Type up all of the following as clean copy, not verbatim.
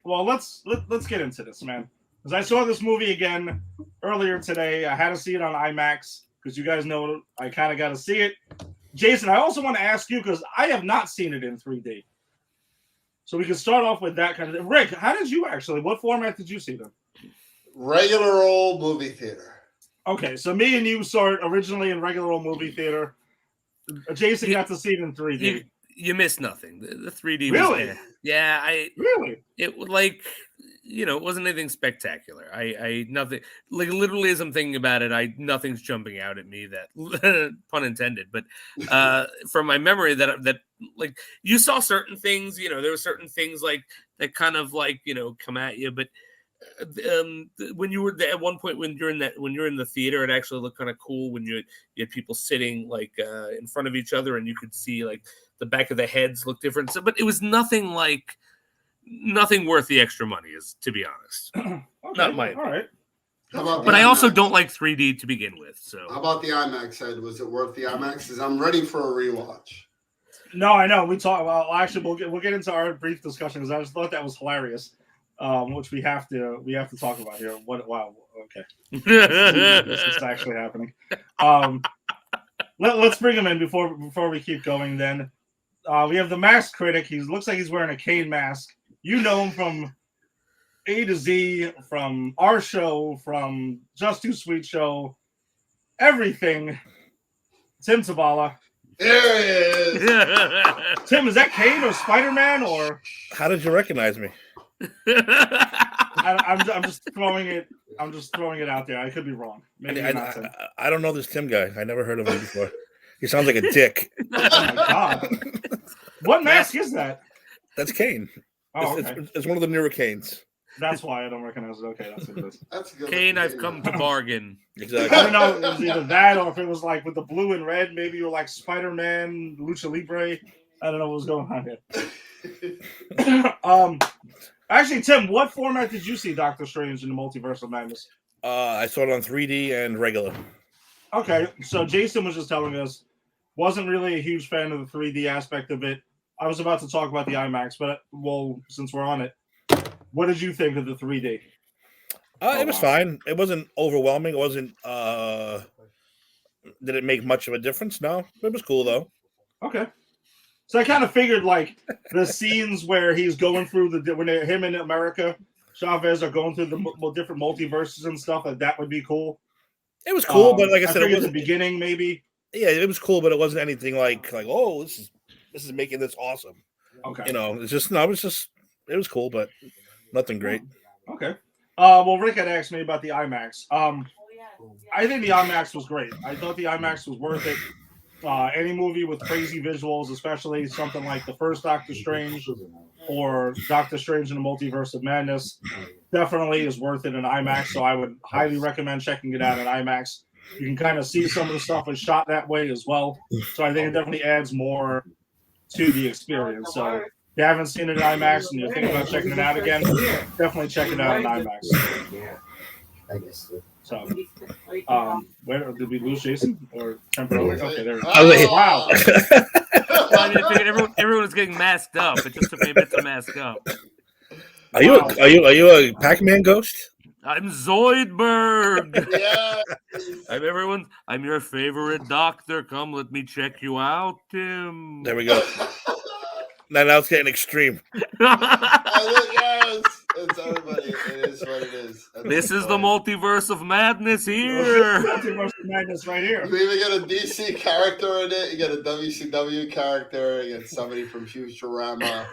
Well, let's get into this, man. Because I saw this movie again earlier today. I had to see it on IMAX because you guys know I kind of got to see it. Jason, I also want to ask you because I have not seen it in 3D. So we can start off with that kind of thing. Rick, how did you actually? What format did you see them? Regular old movie theater. Okay, so me and you saw it originally in regular old movie theater. Jason You, got to see it in 3D. you missed nothing. The 3D Really? was yeah. Really? It like it wasn't anything spectacular. I nothing like literally as I'm thinking about it, nothing's jumping out at me that pun intended. But from my memory that like you saw certain things, there were certain things like that kind of like come at you, but when you were there, at one point when you're in the theater, it actually looked kind of cool when you had people sitting like in front of each other and you could see like the back of the heads look different. So, but it was nothing worth the extra money, is to be honest. Okay, Not my all right. But I also don't like 3D to begin with. So how about the IMAX, Ed? Was it worth the IMAX? Because I'm ready for a rewatch. No, I know. We talk. Well, actually, we'll get into our brief discussion because I just thought that was hilarious, which we have to talk about here. What? Wow. Okay. This is actually happening. Let's bring him in before we keep going. Then we have the mask critic. He looks like he's wearing a Kane mask. You know him from A to Z, from our show, from Just Too Sweet show, everything. Tim Zabala. There he is. Tim, is that Kane or Spider-Man or? How did you recognize me? I'm just throwing it. I'm just throwing it out there. I could be wrong. Maybe not Tim. I don't know this Tim guy. I never heard of him before. He sounds like a dick. Oh my god! What mask is that? That's Kane. Oh, okay. It's one of the newer Canes. That's why I don't recognize it. Okay, that's what it is. That's a good. Kane, I've come to bargain. Exactly. I don't know. It was either that or if it was like with the blue and red. Maybe you were like Spider-Man, Lucha Libre. I don't know what was going on here. Actually, Tim, what format did you see Doctor Strange in the Multiverse of Madness? I saw it on 3D and regular. Okay, so Jason was just telling us wasn't really a huge fan of the 3D aspect of it. I was about to talk about the IMAX, but since we're on it, what did you think of the 3D? It was fine. It wasn't overwhelming. It wasn't. Did it make much of a difference? No, it was cool though. Okay. So I kind of figured like the scenes where he's going through when him in America, Chavez are going through the different multiverses and stuff, like that would be cool. It was cool, but like I said, it was the beginning maybe. Yeah, it was cool, but it wasn't anything like oh, this is making this awesome. Okay. It's just it was cool, but nothing great. Okay. Well, Rick had asked me about the IMAX. I think the IMAX was great. I thought the IMAX was worth it. Any movie with crazy visuals, especially something like the first Doctor Strange or Doctor Strange in the Multiverse of Madness, definitely is worth it in IMAX. So I would highly recommend checking it out in IMAX. You can kind of see some of the stuff is shot that way as well. So I think it definitely adds more to the experience. So if you haven't seen it in IMAX and you're thinking about checking it out again, definitely check it out in IMAX. I guess so. So, where did we lose Jason or temporarily? Okay, there. Wow. Everyone was getting masked up. It just took me a bit to mask up. Are you a Pac-Man ghost? I'm Zoidberg. Yeah. I'm your favorite doctor. Come, let me check you out, Tim. There we go. Now it's getting extreme. Yes. It's everybody. It is what it is. This is the Multiverse of Madness here. Multiverse of Madness right here. You even get a DC character in it. You get a WCW character. You get somebody from Futurama.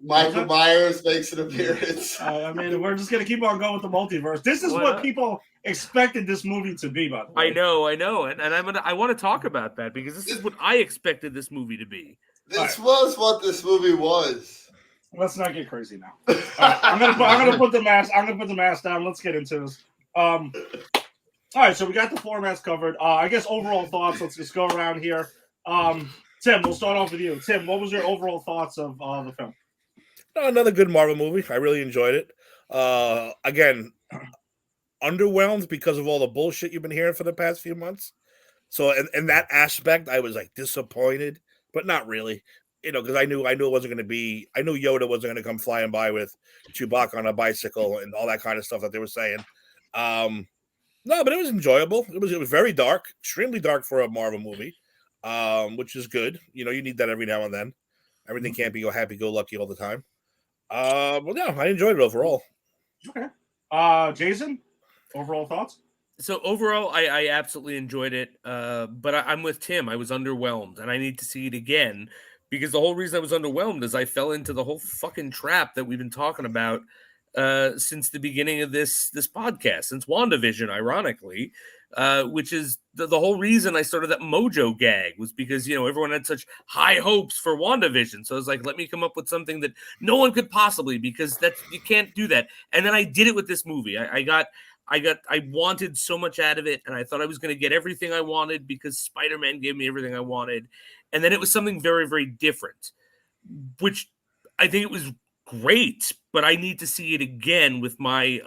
Michael Myers makes an appearance. I mean, we're just gonna keep on going with the multiverse. This is what people expected this movie to be. By the way, I know, and I want to talk about that because this is what I expected this movie to be. This was what this movie was. Let's not get crazy now. Right, I'm gonna put the mask down. Let's get into this. All right, so we got the formats covered. I guess overall thoughts. Let's just go around here. Tim, we'll start off with you. Tim, what was your overall thoughts of the film? Another good Marvel movie. I really enjoyed it. Again, underwhelmed because of all the bullshit you've been hearing for the past few months. So in that aspect, I was like disappointed, but not really. because I knew it wasn't going to be. I knew Yoda wasn't going to come flying by with Chewbacca on a bicycle and all that kind of stuff that they were saying. No, but it was enjoyable. It was very dark, extremely dark for a Marvel movie, which is good. You need that every now and then. Everything can't be happy-go-lucky all the time. But no, I enjoyed it overall. Okay. Jason, overall thoughts? So overall, I absolutely enjoyed it. But I'm with Tim. I was underwhelmed, and I need to see it again because the whole reason I was underwhelmed is I fell into the whole fucking trap that we've been talking about since the beginning of this podcast, since WandaVision, ironically, which is the whole reason I started that Mojo gag was because, everyone had such high hopes for WandaVision. So I was like, let me come up with something that no one could possibly, because you can't do that. And then I did it with this movie. I wanted so much out of it, and I thought I was going to get everything I wanted because Spider-Man gave me everything I wanted. And then it was something very, very different, which I think it was great, but I need to see it again with my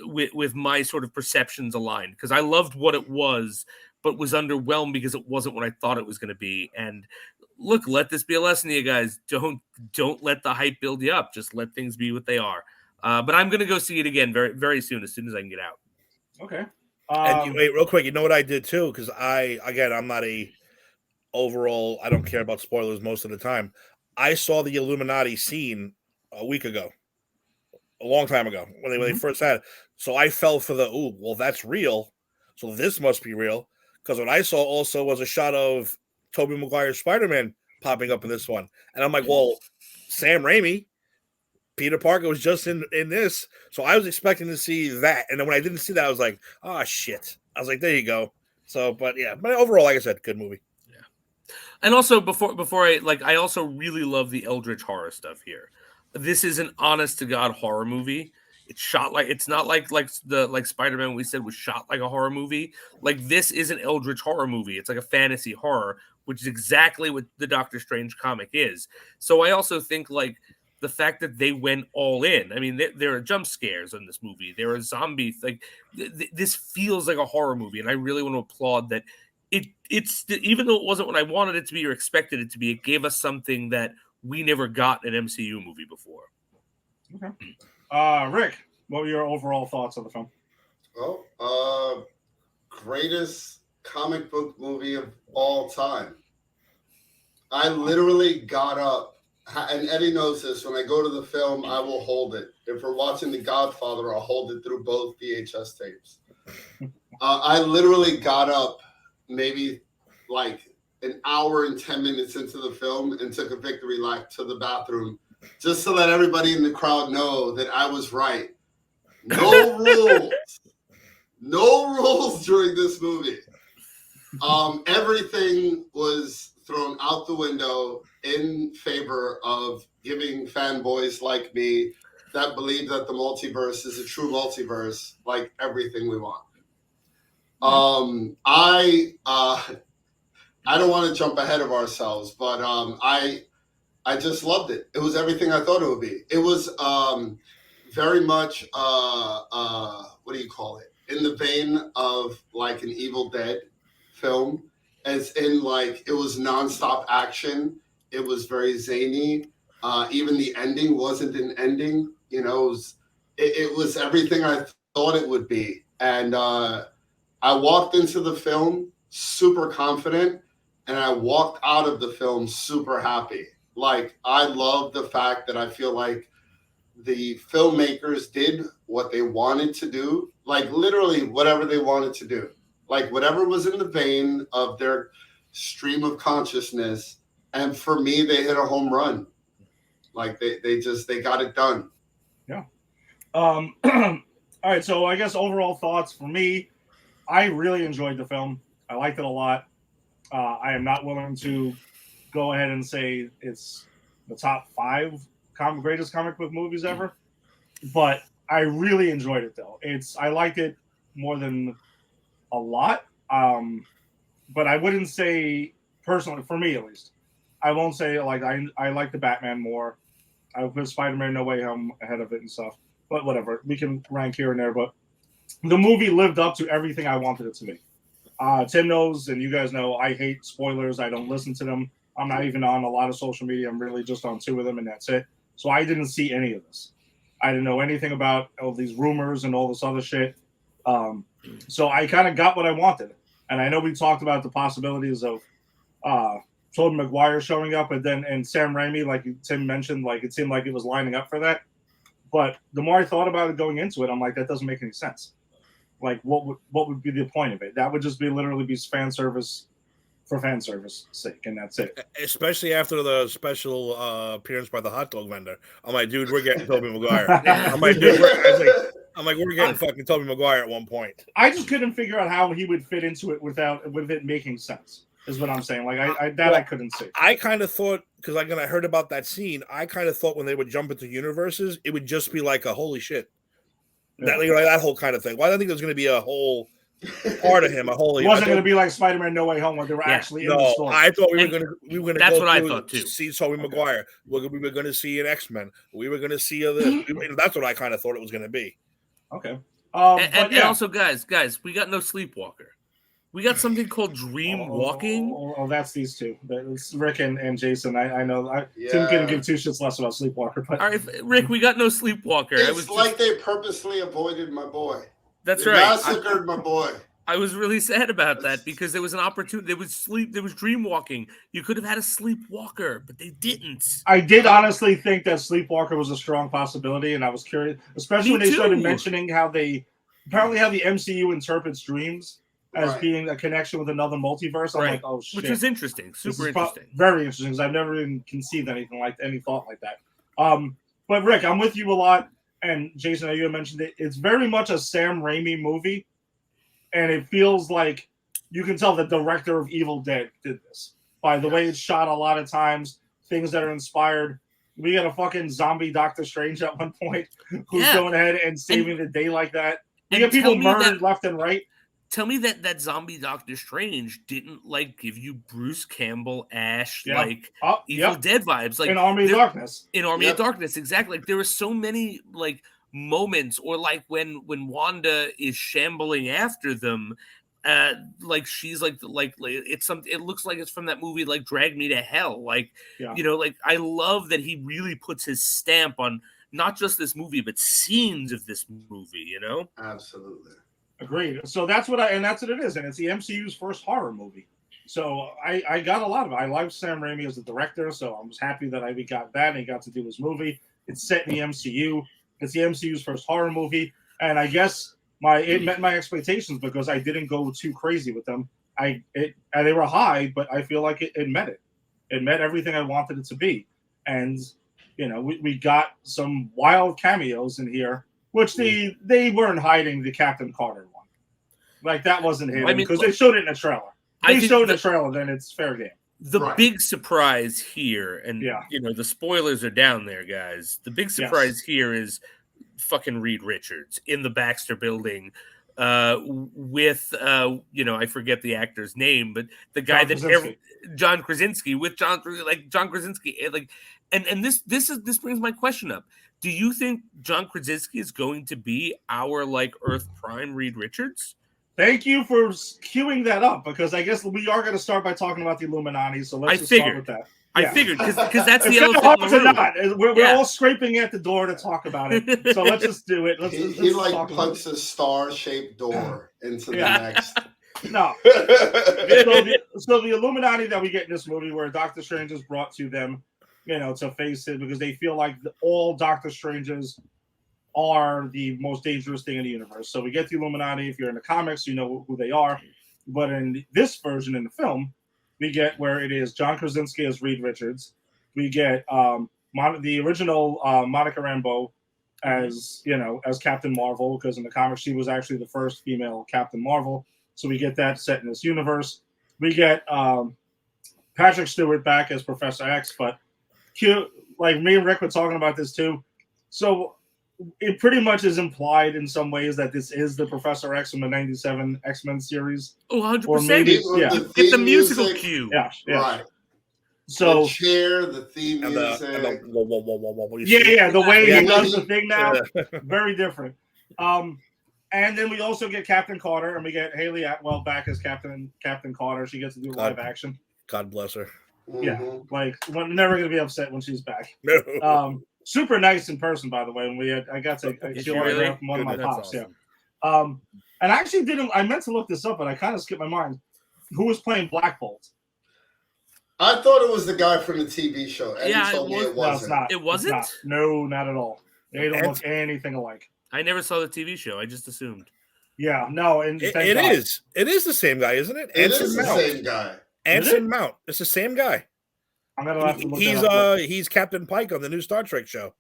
with my sort of perceptions aligned, because I loved what it was, but was underwhelmed because it wasn't what I thought it was going to be. And look, let this be a lesson to you guys. Don't let the hype build you up. Just let things be what they are. But I'm going to go see it again very, very soon, as I can get out. Okay. And wait, real quick, you know what I did too? Because I'm not overall, I don't care about spoilers most of the time. I saw the Illuminati scene a week ago, a long time ago, when they first had it. So I fell for that's real. So this must be real. Because what I saw also was a shot of Tobey Maguire's Spider-Man popping up in this one. And I'm like, well, Sam Raimi, Peter Parker was just in this. So I was expecting to see that. And then when I didn't see that, I was like, oh, shit. I was like, there you go. So, but overall, like I said, good movie. And also before I also really love the Eldritch horror stuff here. This is an honest to God horror movie. It's shot it's not like Spider-Man we said was shot like a horror movie. Like, this is an Eldritch horror movie. It's like a fantasy horror, which is exactly what the Doctor Strange comic is. So I also think the fact that they went all in. I mean, there are jump scares in this movie. There are zombies. This feels like a horror movie, and I really want to applaud that. It's even though it wasn't what I wanted it to be or expected it to be, it gave us something that we never got in an MCU movie before. Okay. Rick, what were your overall thoughts on the film? Well, greatest comic book movie of all time. I literally got up, and Eddie knows this, when I go to the film, I will hold it. If we're watching The Godfather, I'll hold it through both VHS tapes. I literally got up maybe an hour and 10 minutes into the film and took a victory lap to the bathroom just to let everybody in the crowd know that I was right. No rules. No rules during this movie. Everything was thrown out the window in favor of giving fanboys like me that believe that the multiverse is a true multiverse, everything we want. I don't want to jump ahead of ourselves, but I just loved it. It was everything I thought it would be. It was very much what do you call it? In the vein of an Evil Dead film, as in it was nonstop action. It was very zany. Even the ending wasn't an ending. It was everything I thought it would be, and I walked into the film super confident, and I walked out of the film super happy. I love the fact that I feel like the filmmakers did what they wanted to do, literally whatever they wanted to do. Whatever was in the vein of their stream of consciousness. And for me, they hit a home run. They got it done. Yeah. All right. So I guess overall thoughts for me, I really enjoyed the film. I liked it a lot. I am not willing to go ahead and say it's the top 5 greatest comic book movies ever, but I really enjoyed it though. I liked it more than a lot, but I wouldn't say personally, for me at least, I won't say I like the Batman more. I would put Spider-Man No Way Home ahead of it and stuff, but whatever. We can rank here and there, but the movie lived up to everything I wanted it to be. Tim knows, and you guys know, I hate spoilers. I don't listen to them. I'm not even on a lot of social media. I'm really just on 2 of them, and that's it. So I didn't see any of this. I didn't know anything about all these rumors and all this other shit. So I kind of got what I wanted. And I know we talked about the possibilities of Tobey Maguire showing up, and Sam Raimi, like Tim mentioned, like it seemed like it was lining up for that. But the more I thought about it going into it, I'm like, that doesn't make any sense. Like, what would be the point of it? That would just be literally be fan service for fan service sake, and that's it. Especially after the special appearance by the hot dog vendor. I'm like, dude, we're getting Tobey Maguire. I'm like, dude, we're getting fucking Tobey Maguire at one point. I just couldn't figure out how he would fit into it with it making sense. Is what I'm saying. Like I couldn't see. I kind of thought, because I heard about that scene, I kind of thought when they would jump into universes, it would just be like a holy shit. Yeah. That whole kind of thing. Well, I don't think there's going to be a whole part of him. It wasn't going to be like Spider-Man No Way Home when they were actually in the story. I thought we were going to. That's what I thought too. See Tobey Maguire. We were going to see an X-Men. We were going to see that's what I kind of thought it was going to be. Okay. And also, guys, we got no Sleepwalker. We got something called Dream Walking. Oh, that's these two. It's Rick and Jason. I know. Tim couldn't give 2 shits less about Sleepwalker. But all right, Rick, we got no Sleepwalker. It's like they purposely avoided my boy. That's they right. Massacred my boy. I was really sad about that because there was an opportunity. There was dream walking. You could have had a sleepwalker, but they didn't. I did honestly think that Sleepwalker was a strong possibility, and I was curious, especially when they started mentioning how the MCU interprets dreams as being a connection with another multiverse. I'm like, oh shit, which was interesting, super interesting, very interesting, because I've never even conceived any thought like that. But Rick, I'm with you a lot, and Jason, you mentioned it. It's very much a Sam Raimi movie. And it feels like you can tell the director of Evil Dead did this by the way it's shot a lot of times, things that are inspired. We got a fucking zombie Doctor Strange at one point who's going ahead and saving the day like that. We got people murdered left and right. Tell me that zombie Doctor Strange didn't give you Bruce Campbell, Ash, Evil Dead vibes, in Army of Darkness. In Army of Darkness, exactly. There were so many moments, or when Wanda is shambling after them, she's it's something. It looks like it's from that movie, Drag Me to Hell. I love that he really puts his stamp on not just this movie, but scenes of this movie. Absolutely agreed. So that's what it is, and it's the MCU's first horror movie. So I got a lot of it. I love Sam Raimi as the director, so I was happy that we got that and he got to do his movie. It's set in the MCU. It's the MCU's first horror movie, and I guess it met my expectations because I didn't go too crazy with them. They were high, but I feel like it met it. It met everything I wanted it to be, and we got some wild cameos in here, which they weren't hiding the Captain Carter one. Like that wasn't hidden because they showed it in a trailer. They showed the trailer, then it's fair game. The big surprise here, and the spoilers are down there, guys. The big surprise here is fucking Reed Richards in the Baxter Building with I forget the actor's name, but the guy John Krasinski with John Krasinski, and this brings my question up. Do you think John Krasinski is going to be our Earth Prime Reed Richards? Thank you for queuing that up, because I guess we are going to start by talking about the Illuminati. So let's start with that. I figured because that's the elephant in the room. We're all scraping at the door to talk about it. So let's just do it. He punks a star-shaped door into the next. No. So the Illuminati that we get in this movie, where Doctor Strange is brought to them, to face it, because they feel like all Doctor Stranges are the most dangerous thing in the universe. So we get the Illuminati. If you're in the comics, you know who they are. But in this version, in the film, we get where it is John Krasinski as Reed Richards. We get the original Monica Rambeau as Captain Marvel, because in the comics she was actually the first female Captain Marvel. So we get that set in this universe. We get Patrick Stewart back as Professor X, but me and Rick were talking about this too. So it pretty much is implied in some ways that this is the Professor X from the 97 X-Men series. Oh, 100%. Get the musical cue. Yeah. Right. So the chair, the theme music. The way he does the thing now, very different. And then we also get Captain Carter, and we get Haley Atwell back as Captain Carter. She gets to do live action. God bless her. Yeah, like we're never gonna be upset when she's back. No. Super nice in person, by the way. And I got to Is see she autograph really? from one of my That's pops. awesome. Yeah. And I actually didn't. I meant to look this up, but I kind of skipped my mind. Who was playing Black Bolt? I thought it was the guy from the TV show. And Yeah, he told me it No, it's wasn't. not. It wasn't? It's not. No, not at all. They don't look anything alike. I never saw the TV show. I just assumed. Yeah, no, and It thank God. is. It is the same guy, isn't it? It Anson is the Mount. same guy. Anson Mount. It's the same guy. I'm gonna have to look that up. He's Captain Pike on the new Star Trek show.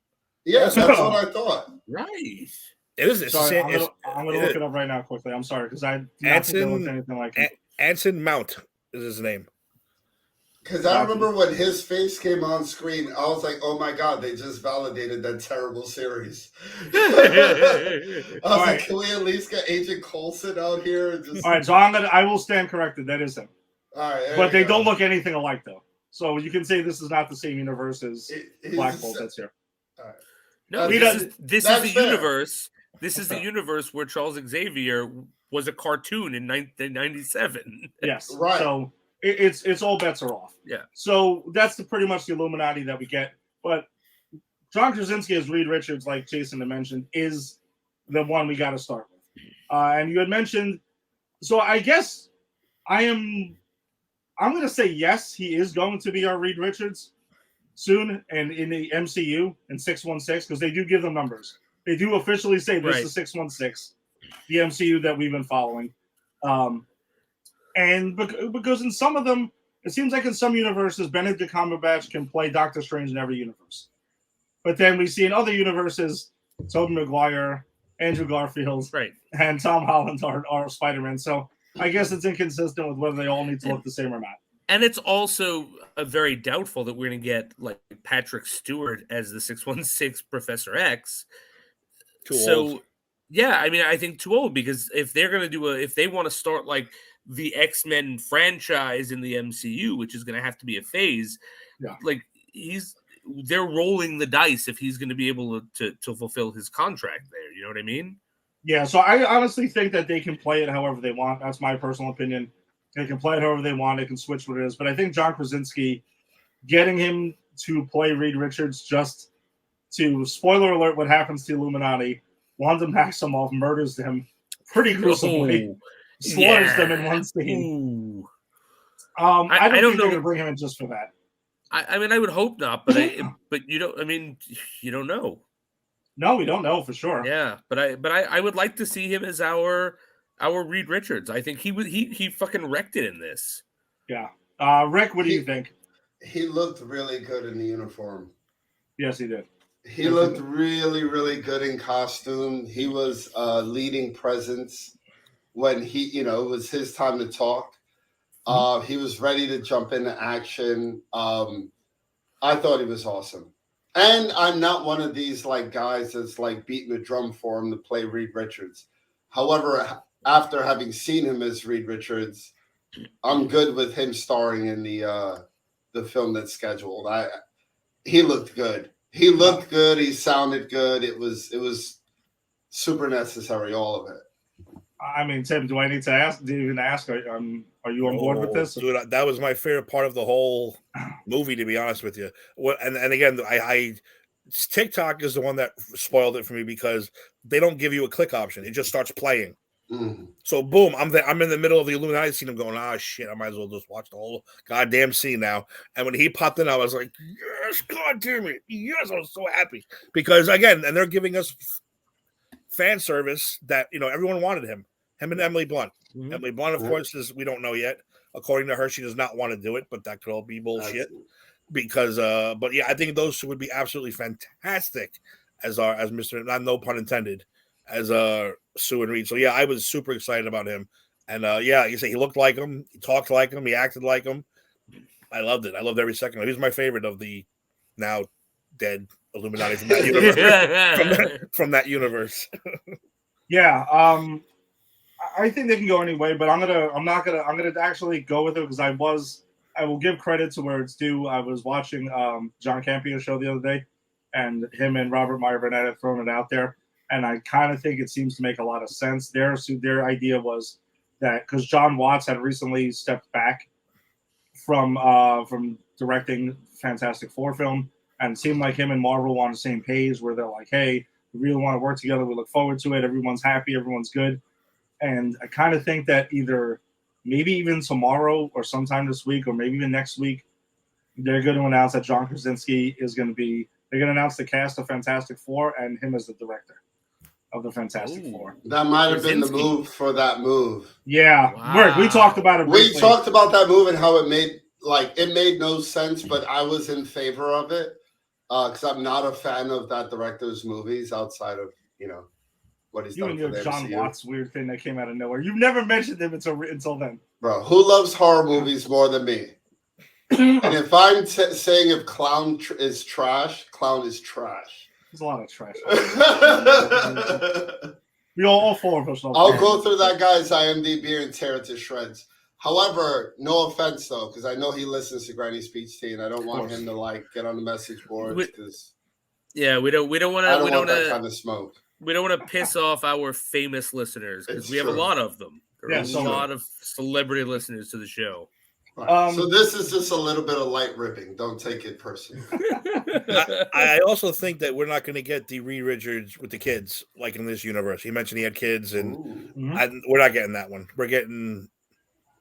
Yeah, that's what I thought. Right. It is. It's Sorry, the same. I'm gonna look it up right now quickly. I'm sorry because I do not think they looked anything like him. Anson Mount is his name. Because I remember when his face came on screen, I was like, "Oh my god, they just validated that terrible series." I was like, "Can we at least get Agent Coulson out here?" And just... All right, so I will stand corrected. That is him. All right, but they don't look anything alike though. So you can say this is not the same universe as Black Bolt that's here. All right. No, this is the universe. This is the universe where Charles Xavier was a cartoon in 1997. Yes, right. So it's all bets are off. Yeah. So that's pretty much the Illuminati that we get. But John Krasinski as Reed Richards, like Jason had mentioned, is the one we got to start with. And you had mentioned, so I guess I'm going to say yes, he is going to be our Reed Richards soon and in the MCU in 616 because they do give them numbers. They do officially say this is 616, the MCU that we've been following. And because in some of them, it seems like in some universes, Benedict Cumberbatch can play Doctor Strange in every universe. But then we see in other universes, Tobey Maguire, Andrew Garfield, and Tom Holland are Spider-Man. So I guess it's inconsistent with whether they all need to look the same or not. And it's also very doubtful that we're going to get like Patrick Stewart as the 616 Professor X. Too old. Yeah, I mean, I think too old because if they're going to if they want to start like the X-Men franchise in the MCU, which is going to have to be a phase, like they're rolling the dice if he's going to be able to fulfill his contract there. You know what I mean? Yeah, so I honestly think that they can play it however they want. That's my personal opinion. They can play it however they want. They can switch what it is. But I think John Krasinski, getting him to play Reed Richards just to, spoiler alert, what happens to Illuminati, Wanda Maximoff murders them pretty gruesomely, slaughters them in one scene. I don't think they're going to bring him in just for that. I mean, I would hope not, but you don't. I mean, you don't know. No, we don't know for sure. Yeah, but I would like to see him as our Reed Richards. I think he fucking wrecked it in this. Yeah. Rick, what do you think? He looked really good in the uniform. Yes, he did. He looked really, really good in costume. He was leading presence when it was his time to talk. He was ready to jump into action. I thought he was awesome. And I'm not one of these like guys that's like beating a drum for him to play Reed Richards. However, after having seen him as Reed Richards, I'm good with him starring in the film that's scheduled. He looked good. He looked good. He sounded good. It was super necessary, all of it. I mean, Tim, do I need to ask? Do you even ask? Are you on board with this? Dude, that was my favorite part of the whole movie, to be honest with you. And again, I TikTok is the one that spoiled it for me because they don't give you a click option. It just starts playing. So boom, I'm in the middle of the Illuminati scene. I'm going, shit, I might as well just watch the whole goddamn scene now. And when he popped in, I was like, yes, god damn it, yes, I was so happy because again, and they're giving us fan service that everyone wanted him and Emily Blunt. Emily Blunt, of course, we don't know yet. According to her, she does not want to do it, but that could all be bullshit. Because, but yeah, I think those two would be absolutely fantastic as Mr. Not no pun intended, as Sue and Reed. So yeah, I was super excited about him, and yeah, you say he looked like him, he talked like him, he acted like him. I loved it. I loved every second. He was my favorite of the now dead Illuminati from that universe. from that universe. Yeah, I think they can go anyway, but I'm gonna actually go with it because I will give credit to where it's due. I was watching John Campio's show the other day, and him and Robert Meyer Burnett had thrown it out there, and I kind of think it seems to make a lot of sense. Their idea was that because John Watts had recently stepped back from directing Fantastic Four film, and it seemed like him and Marvel were on the same page where they're like, hey, we really want to work together. We look forward to it. Everyone's happy. Everyone's good. And I kind of think that either maybe even tomorrow or sometime this week or maybe even next week, they're going to announce that John Krasinski is going to be, they're going to announce the cast of Fantastic Four and him as the director of the Fantastic Four. That might have been the Krasinski. move for that move. Yeah. Wow. Rick, we talked about it We briefly. talked about that move and how it made no sense, but I was in favor of it because I'm not a fan of that director's movies outside of, what he's You done and for your the John MCU. Watts weird thing that came out of nowhere. You've never mentioned him until then. Bro, who loves horror movies more than me? And if I'm saying if clown is trash, clown is trash. There's a lot of trash. I'll We all four of us know. go through that guy's IMDb and tear it to shreds. However, no offense though, because I know he listens to Granny Speech Tea, and I don't want him to get on the message boards because Yeah, we don't want I to. don't want that kind of smoke. We don't want to piss off our famous listeners because It's we have a true. lot of them. There are Yeah, a so- lot of celebrity listeners to the show. Right. So this is just a little bit of light ribbing. Don't take it personally. I also think that we're not going to get the Reed Richards with the kids like in this universe. He mentioned he had kids, and Ooh. we're not getting that one. We're getting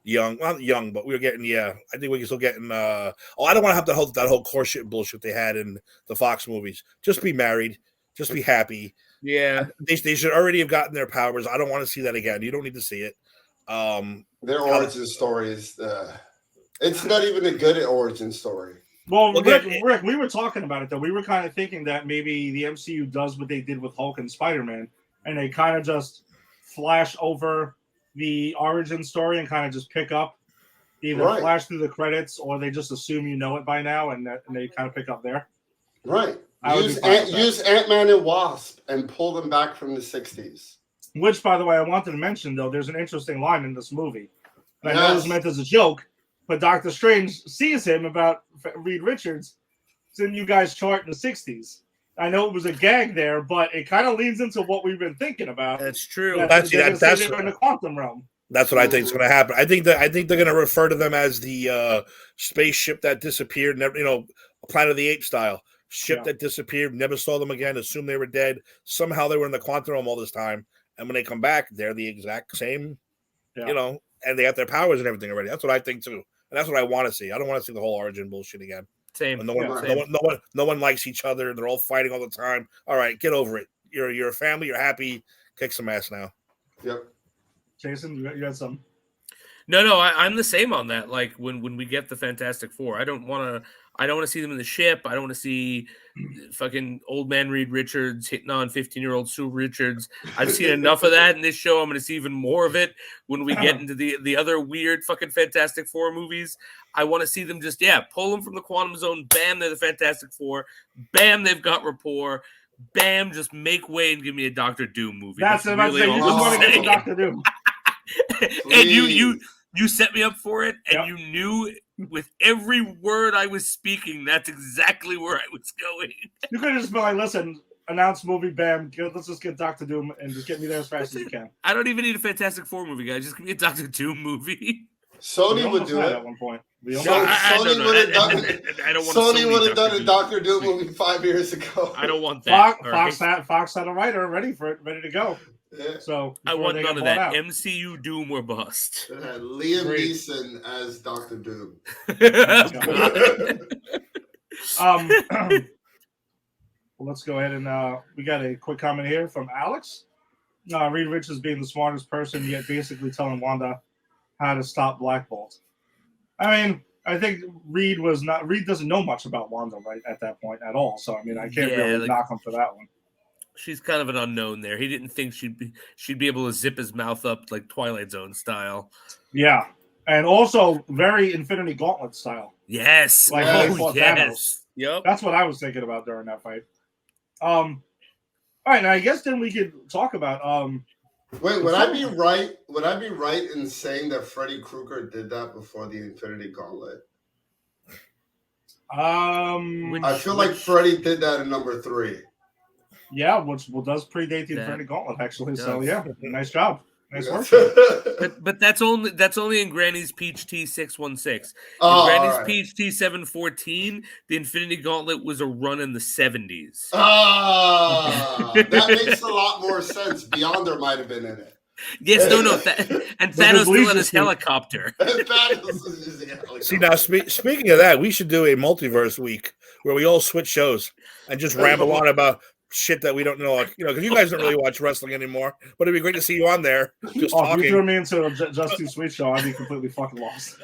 young, well, not young, but we're getting I think we're still getting. I don't want to have to hold that whole core shit bullshit they had in the Fox movies. Just be married, just be happy. Yeah, They should already have gotten their powers. I don't want to see that again. You don't need to see it. Their origin story is it's not even a good origin story. Well, Okay. Rick, we were talking about it though. We were kind of thinking that maybe the MCU does what they did with Hulk and Spider-Man, and they kind of just flash over the origin story and kind of just pick up, either Right. flash through the credits or they just assume you know it by now, and they kind of pick up there. Right. I would Use be fine with that. use Ant-Man and Wasp and pull them back from the 60s. Which, by the way, I wanted to mention though, there's an interesting line in this movie. And I know it was Yes. meant as a joke, but Doctor Strange sees him about Reed Richards. It's in you guys' chart in the 60s. I know it was a gag there, but it kind of leans into what we've been thinking about. that's true. That's- They're gonna say that's- they're in the quantum realm. That's what I think is going to happen. I think they're going to refer to them as the spaceship that disappeared. Never, Planet of the Apes style ship that disappeared. Never saw them again. Assumed they were dead. Somehow they were in the quantum realm all this time, and when they come back, they're the exact same. Yeah. And they got their powers and everything already. That's what I think too, and that's what I want to see. I don't want to see the whole origin bullshit again. Same. No one likes each other. They're all fighting all the time. All right, get over it. You're a family. You're happy. Kick some ass now. Yep. Jason, you had some. No, I'm the same on that. Like when we get the Fantastic Four, I don't want to see them in the ship. I don't want to see fucking old man Reed Richards hitting on 15-year-old Sue Richards. I've seen enough of that in this show. I'm going to see even more of it when we get into the other weird fucking Fantastic Four movies. I want to see them just pull them from the quantum zone. Bam, they're the Fantastic Four. Bam, they've got rapport. Bam, just make way and give me a Doctor Doom movie. That's what I'm saying. You just want to get to Doctor Doom. And you set me up for it, and you knew with every word I was speaking, that's exactly where I was going. You could have just been like, listen, announce movie, bam, let's just get Doctor Doom and just get me there as fast as you can. I don't even need a Fantastic Four movie, guys. Just give me a Doctor Doom movie. Sony would do At it. one point. Sony would have done it. I don't want a Sony would have Doctor done a Doom Doctor Doom movie 5 years ago. I don't want that. Fox had a writer ready for it, ready to go. Yeah. So I before want they none get of that. bought out. MCU Doom or bust. It had Liam Great. Neeson as Doctor Doom. Well, let's go ahead and we got a quick comment here from Alex. Reed Richards being the smartest person, yet basically telling Wanda how to stop Black Bolt. I mean, I think Reed doesn't know much about Wanda right at that point at all. So I mean, I can't really knock him for that one. She's kind of an unknown there. He didn't think she'd be able to zip his mouth up like Twilight Zone style. Yeah, and also very Infinity Gauntlet style. Yes. Like Yes. how he fought yes. Thanos. Yep. That's what I was thinking about during that fight. All right, now I guess then we could talk about Wait, would I be right? Would I be right in saying that Freddy Krueger did that before the Infinity Gauntlet? I feel like Freddy did that in number 3. yeah, which does predate the That Infinity Gauntlet actually. So does. yeah, nice job. Nice work. Sean. But that's only in Granny's Peach T616. In Oh, Granny's all right. Peach T714, the Infinity Gauntlet was a run in the 70s. That makes a lot more sense. Beyonder might have been in it. Yes, no. And Thanos still had his suit. helicopter. See, now speaking of that, we should do a multiverse week where we all switch shows and just ramble on about shit that we don't know, like, because you guys don't really watch wrestling anymore. But it'd be great to see you on there just If talking. you threw me into a Just Too Sweet show, I'd be completely fucking lost.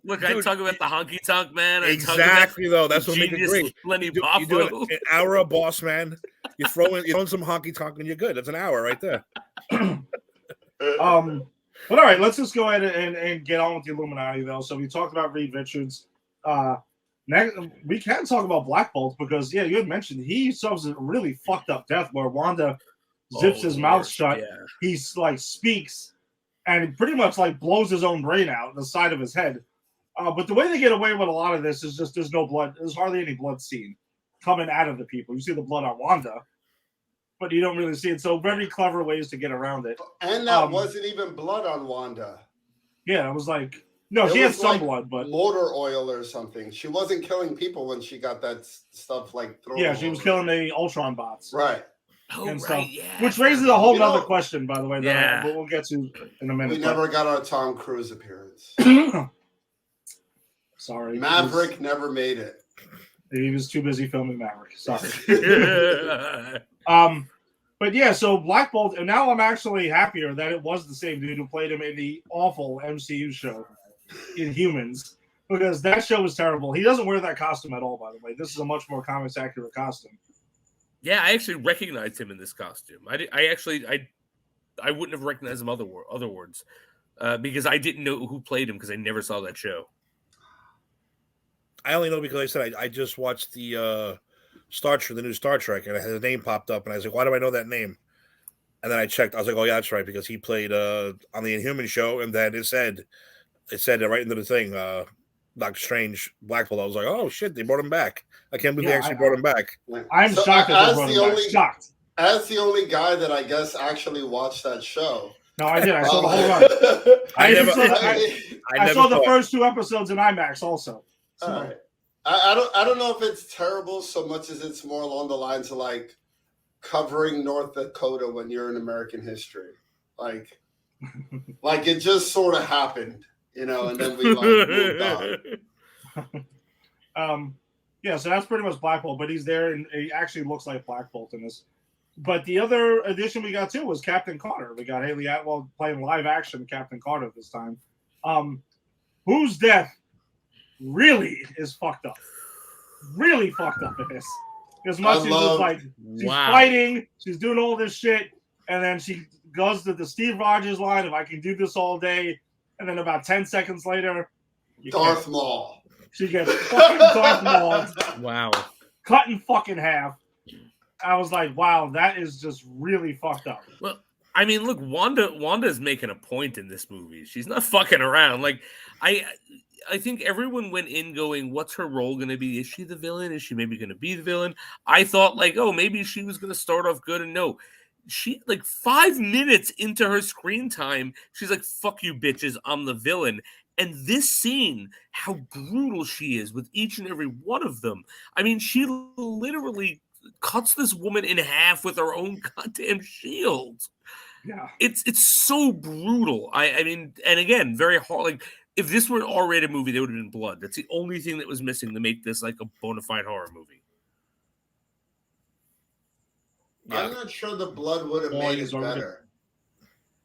Look, I talk about the honky tonk man. Exactly, though. That's what makes it great. Lenny You do Poffo. an hour of Boss Man. You throw in some honky tonk and you're good. That's an hour right there. But all right, let's just go ahead and get on with the Illuminati, though. So we talked about Reed Richards. Next, we can talk about Black Bolt because, you had mentioned he suffers a really fucked up death where Wanda zips his mouth shut. Yeah. He's like speaks and pretty much like blows his own brain out the side of his head. But the way they get away with a lot of this is just there's no blood. There's hardly any blood seen coming out of the people. You see the blood on Wanda, but you don't really see it. So very clever ways to get around it. And that wasn't even blood on Wanda. Yeah, it was like no, It she had was some like blood, but motor oil or something. She wasn't killing people when she got that stuff like thrown. yeah, she was killing the Ultron bots. Right. Oh, And right, stuff, yeah. which raises a whole You know- other question, by the way, that we'll get to in a minute. We never got our Tom Cruise appearance. Sorry. Maverick never made it. He was too busy filming Maverick. Sorry. But yeah, so Black Bolt, and now I'm actually happier that it was the same dude who played him in the awful MCU show in Humans, because that show was terrible. He doesn't wear that costume at all, by the way. This is a much more comics accurate costume. Yeah, I actually recognized him in this costume. I wouldn't have recognized him otherwise, because I didn't know who played him because I never saw that show. I only know because I said I just watched the the new Star Trek, and his name popped up, and I was like, why do I know that name? And then I checked. I was like, oh yeah, that's right, because he played on the Inhuman show, and then it said it right into the thing, Doctor Strange, Black Bolt. I was like, oh shit, they brought him back. I can't believe they actually brought him back. I'm shocked that they brought him back. Shocked. As the only guy that I guess actually watched that show. No, I did. I saw the whole run. I saw the first 2 episodes in IMAX also. So. All right. I don't know if it's terrible so much as it's more along the lines of like covering North Dakota when you're in American history. Like it just sort of happened, and then we moved on. Yeah, so that's pretty much Black Bolt, but he's there and he actually looks like Black Bolt in this. But the other addition we got too was Captain Carter. We got Haley Atwell playing live action Captain Carter this time. Whose death really is fucked up. Really fucked up in this. As much as it's like she's fighting, she's doing all this shit, and then she goes to the Steve Rogers line of I can do this all day, and then about 10 seconds later, Darth Maul. She gets fucking Darth Maul. Wow. Cut in fucking half. I was like, wow, that is just really fucked up. Well, I mean, look, Wanda's making a point in this movie. She's not fucking around. Like, I think everyone went in going, what's her role going to be? Is she the villain? Is she maybe going to be the villain? I thought like, oh, maybe she was going to start off good. And no, she like 5 minutes into her screen time, she's like, fuck you bitches, I'm the villain. And this scene, how brutal she is with each and every one of them. I mean, she literally cuts this woman in half with her own goddamn shield. Yeah. It's so brutal. I mean, and again, very hard. Like, if this were an R-rated movie, there would have been blood. That's the only thing that was missing to make this like a bona fide horror movie. Yeah. I'm not sure the blood would have made it better.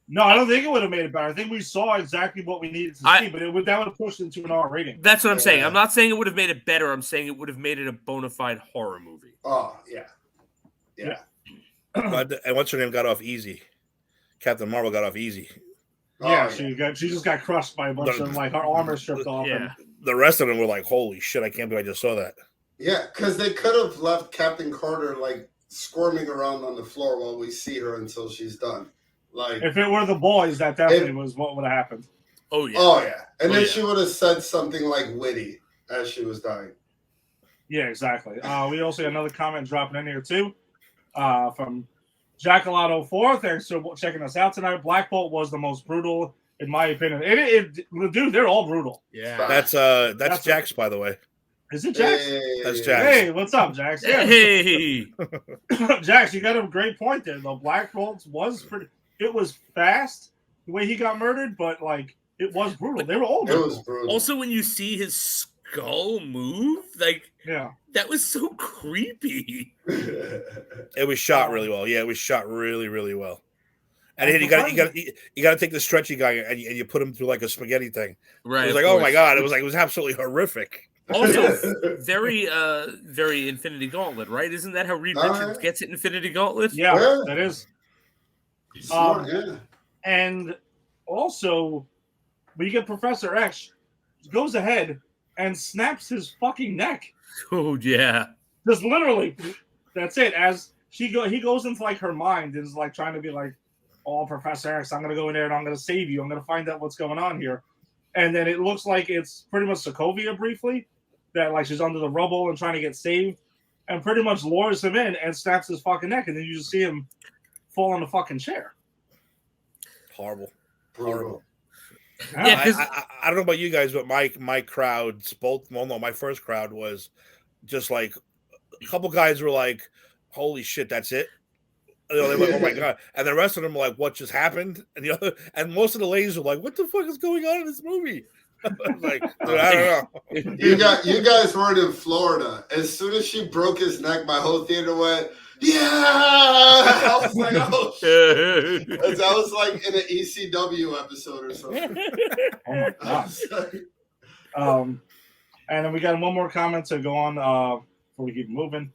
No, I don't think it would have made it better. I think we saw exactly what we needed to see, but that would have pushed into an R rating. That's what I'm saying. I'm not saying it would have made it better. I'm saying it would have made it a bona fide horror movie. Oh, yeah. And what's her name got off easy? Captain Marvel got off easy. Yeah, she just got crushed by a bunch of like her armor stripped off. Yeah. The rest of them were like, holy shit, I can't believe I just saw that. Yeah, because they could have left Captain Carter like squirming around on the floor while we see her until she's done. Like, if it were the boys, that definitely was what would have happened. Oh yeah. Oh yeah. And then she would have said something like witty as she was dying. Yeah, exactly. We also got another comment dropping in here too, from Jackalato4, thanks for checking us out tonight. Black Bolt was the most brutal, in my opinion. Dude, they're all brutal. Yeah. That's Jax, by the way. Is it Jax? That's Jax. Hey, what's up, Jax? Yeah. Hey. Jax, you got a great point there. The Black Bolt was pretty. It was fast the way he got murdered, but like it was brutal. They were all brutal. It was brutal. Also, when you see his skull move, like Yeah. that was so creepy. It was shot really well. Yeah, it was shot really, really well. And then you got to take the stretchy guy and you put him through like a spaghetti thing. Right. It was of like, oh course. my god! It was absolutely horrific. Also, very Infinity Gauntlet, right? Isn't that how Reed Richards gets it? Infinity Gauntlet. Yeah, Yeah. that is. Smart, yeah. And also, we get Professor X goes ahead and snaps his fucking neck. Oh yeah. Just literally, that's it. As he goes into like her mind and is like trying to be like, "Oh, Professor X, I'm gonna go in there and I'm gonna save you. I'm gonna find out what's going on here." And then it looks like it's pretty much Sokovia briefly, that like she's under the rubble and trying to get saved, and pretty much lures him in and snaps his fucking neck, and then you just see him fall on the fucking chair. Horrible. Brutal. Yeah, 'cause- I don't know about you guys, but my crowds both. Well, no, my first crowd was just like a couple guys were like, "Holy shit, that's it." You know, they went, "Oh my god," and the rest of them were like, "What just happened?" And most of the ladies were like, "What the fuck is going on in this movie?" I was like, dude, I don't know. You guys weren't in Florida. As soon as she broke his neck, my whole theater went, "Yeah!" I was like, "Oh shit!" That was like in an ECW episode or something. Oh my god. And then we got one more comment to go on before we keep moving.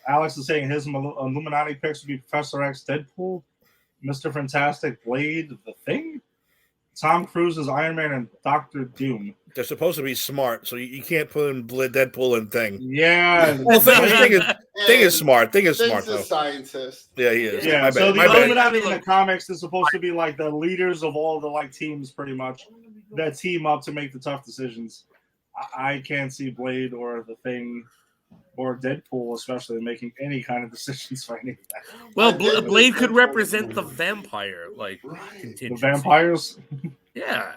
Alex is saying his Illuminati picks would be Professor X, Deadpool, Mr. Fantastic, Blade, The Thing, Tom Cruise's Iron Man, and Doctor Doom. They're supposed to be smart, so you can't put in Deadpool and Thing. Yeah. Well, Thing is smart. Thing is smart, Thing's a though. scientist. Yeah, he is. Yeah, My so bad. the Illuminati in the comics is supposed to be like the leaders of all the like teams, pretty much, that team up to make the tough decisions. I can't see Blade or The Thing or Deadpool, especially making any kind of decisions for any of that. Well, Blade could represent the vampire, like The contingency. vampires. Yeah.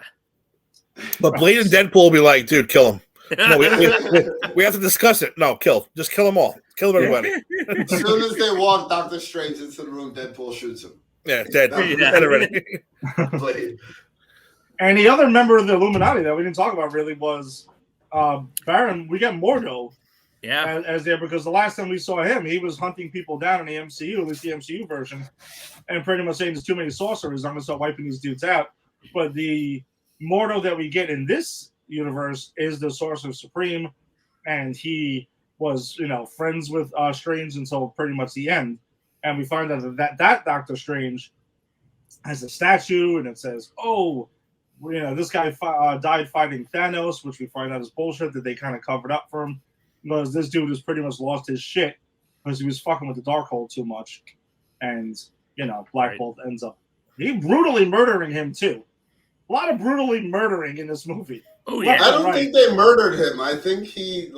But Blade and Deadpool will be like, dude, kill him. No, we have to discuss it. No, kill. Just kill them all. Kill everybody. As soon as they walk Doctor Strange into the room, Deadpool shoots him. Yeah, dead. Yeah. Dead already. Blade. And the other member of the Illuminati that we didn't talk about really was Baron. We got Mordo Yeah. as there, because the last time we saw him, he was hunting people down in the MCU, at least the MCU version, and pretty much saying there's too many sorcerers. I'm going to start wiping these dudes out. But the Mordo that we get in this universe is the Sorcerer Supreme, and he was, friends with Strange until pretty much the end. And we find out that Doctor Strange has a statue, and it says, "Oh, this guy died fighting Thanos," which we find out is bullshit that they kind of covered up for him, because this dude has pretty much lost his shit because he was fucking with the Darkhold too much, and Black Bolt ends up brutally murdering him too. A lot of brutally murdering in this movie. Oh yeah. I don't think they murdered him. I think he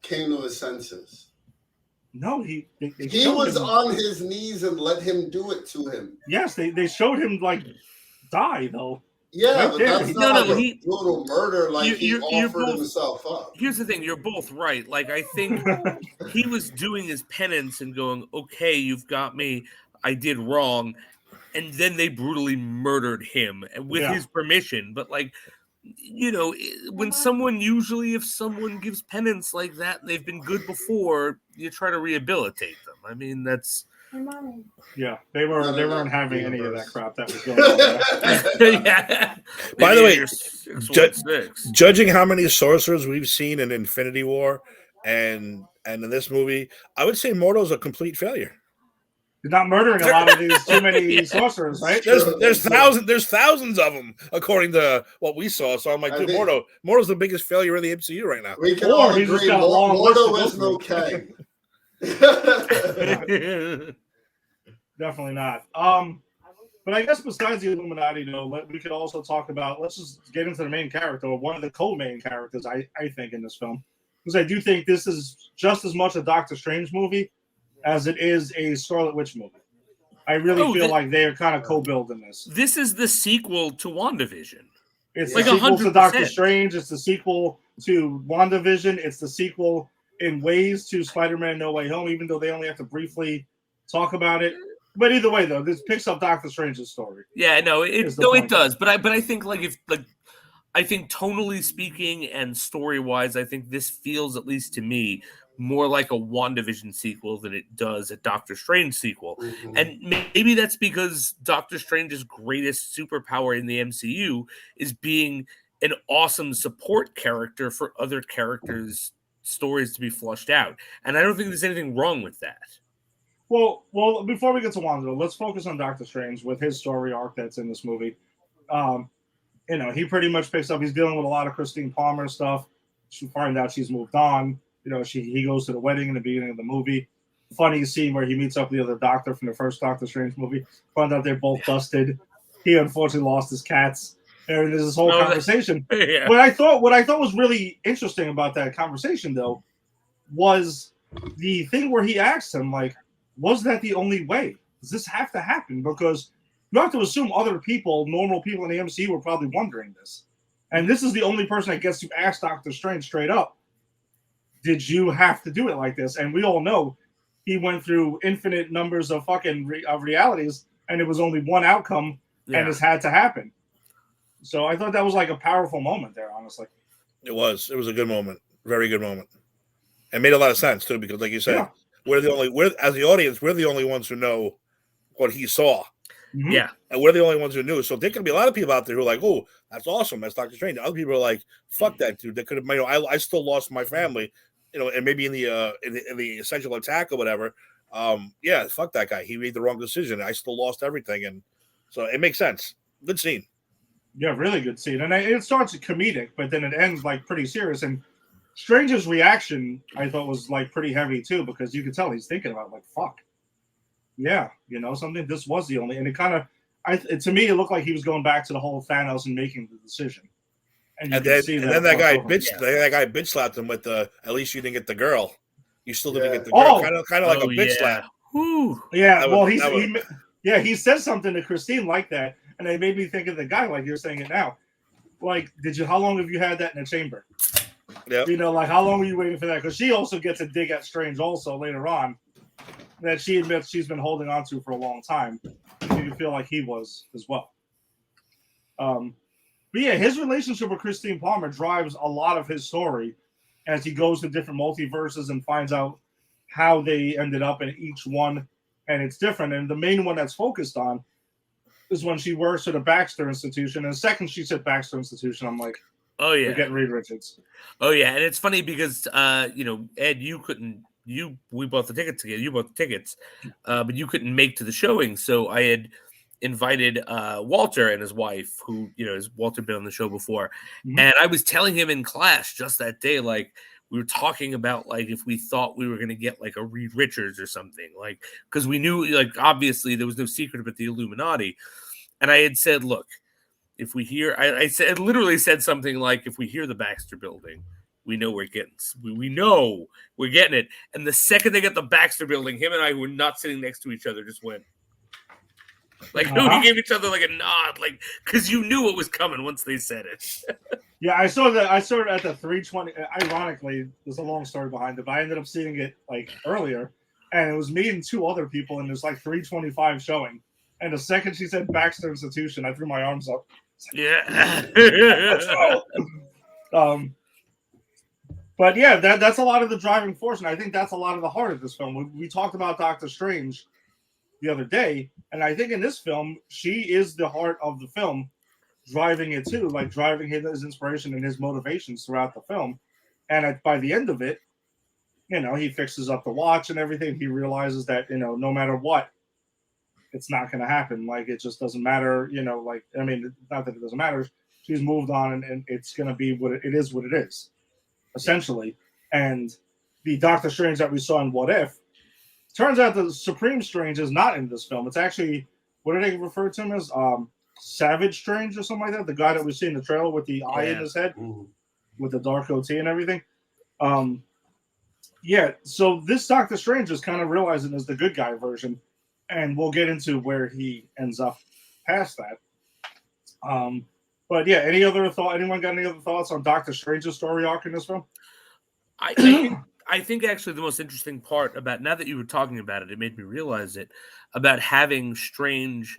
came to his senses. No, he was on his knees and let him do it to him. Yes, they showed him die though. Yeah, Right but there. that's No, not no, a brutal murder. He offered both, himself up. Here's the thing: you're both right. Like I think he was doing his penance and going, "Okay, you've got me. I did wrong," and then they brutally murdered him with his permission. But when if someone gives penance like that, and they've been good before, you try to rehabilitate them. I mean, that's. Yeah, they weren't having any of that crap that was going on. Yeah. By the way, 616. Judging how many sorcerers we've seen in Infinity War and in this movie, I would say Mordo's a complete failure. You're not murdering a lot of these too many sorcerers, right? There's thousands of them according to what we saw. So I'm like, dude, Mordo's the biggest failure in the MCU right now. We can all he's agree just got a long list to Mordo go is through. okay. Definitely not. But I guess besides the Illuminati, we could also talk about. Let's just get into the main character, or one of the co-main characters. I think in this film, because I do think this is just as much a Doctor Strange movie as it is a Scarlet Witch movie. I really feel like they are kind of co-building this. This is the sequel to WandaVision. It's like the sequel to 100%. Doctor Strange. It's the sequel to WandaVision. It's the sequel in ways to Spider-Man No Way Home, even though they only have to briefly talk about it. But either way, though, this picks up Doctor Strange's story. Yeah, no, it does. But I think I think tonally speaking and story-wise, I think this feels, at least to me, more like a WandaVision sequel than it does a Doctor Strange sequel. Mhm. And maybe that's because Doctor Strange's greatest superpower in the MCU is being an awesome support character for other characters' stories to be flushed out. And I don't think there's anything wrong with that. Well, before we get to Wanda, let's focus on Doctor Strange with his story arc that's in this movie. He pretty much picks up. He's dealing with a lot of Christine Palmer stuff. She find out she's moved on. He goes to the wedding in the beginning of the movie. Funny scene where he meets up with the other doctor from the first Doctor Strange movie. Found out they're both dusted. He unfortunately lost his cats. And there's this whole conversation. Yeah. What I thought was really interesting about that conversation, though, was the thing where he asked him, like, was that the only way? Does this have to happen? Because you have to assume other people, normal people in the MCU, were probably wondering this. And this is the only person that gets to ask Doctor Strange straight up, did you have to do it like this? And we all know he went through infinite numbers of fucking realities, and it was only one outcome, and this had to happen. So I thought that was like a powerful moment there, honestly. It was a good moment. Very good moment. It made a lot of sense, too, because like you said, as the audience, we're the only ones who know what he saw. Mm-hmm. Yeah. And we're the only ones who knew. So there could be a lot of people out there who are like, oh, that's awesome. That's Doctor Strange. Other people are like, fuck that dude. They could have, I still lost my family, and maybe in the essential attack or whatever. Yeah, fuck that guy. He made the wrong decision. I still lost everything. And so it makes sense. Good scene. Yeah, really good scene. And it starts comedic, but then it ends like pretty serious. And Strange's reaction, I thought, was like pretty heavy too, because you could tell he's thinking about like, fuck. Yeah, something. This was the only, and it kind of, to me, it looked like he was going back to the whole Thanos and making the decision. And then that guy bitch slapped him with the, at least you didn't get the girl. You still didn't get the girl. Kind of like a bitch slap. Whew. Yeah, he said something to Christine like that, and it made me think of the guy like you're saying it now. Like, how long have you had that in the chamber? Yeah. Like how long were you waiting for that? Because she also gets a dig at Strange also later on that she admits she's been holding on to for a long time. You can feel like he was as well. But yeah, his relationship with Christine Palmer drives a lot of his story as he goes to different multiverses and finds out how they ended up in each one, and it's different. And the main one that's focused on is when she works at the Baxter Institution. And the second she said Baxter Institution, I'm like, oh yeah, we're getting Reed Richards. Oh yeah, and it's funny because Ed, we bought the tickets together. You bought the tickets, but you couldn't make to the showing. So I had invited Walter and his wife, who has Walter been on the show before, and I was telling him in class just that day, like we were talking about like if we thought we were going to get like a Reed Richards or something, like because we knew like obviously there was no secret about the Illuminati, and I had said, look, if we hear, I literally said something like, if we hear the Baxter Building, we know we're getting it. And the second they got the Baxter Building, him and I, who were not sitting next to each other, just went like, we gave each other like a nod, like because you knew what was coming once they said it. Yeah, I saw it at the 3:20. Ironically, there's a long story behind it, but I ended up seeing it like earlier, and it was me and two other people, and there's like 3:25 showing. And the second she said Baxter Institution, I threw my arms up. Yeah. But yeah, that's a lot of the driving force, and I think that's a lot of the heart of this film. We talked about Doctor Strange the other day, and I think in this film, she is the heart of the film, driving it too, like driving his inspiration and his motivations throughout the film. And by the end of it, he fixes up the watch and everything. He realizes that, no matter what, it's not going to happen. Like, it just doesn't matter, not that it doesn't matter. She's moved on, and it's going to be what it is, essentially. And the Doctor Strange that we saw in What If, turns out the Supreme Strange is not in this film. It's actually, what do they refer to him as? Savage Strange or something like that? The guy that we see in the trailer with the eye in his head, with the dark goatee and everything. Yeah, so this Doctor Strange is kind of realizing is the good guy version, and we'll get into where he ends up past that. But yeah, anyone got any other thoughts on Doctor Strange's story arc in this film? I think actually the most interesting part about, now that you were talking about it, it made me realize it, about having Strange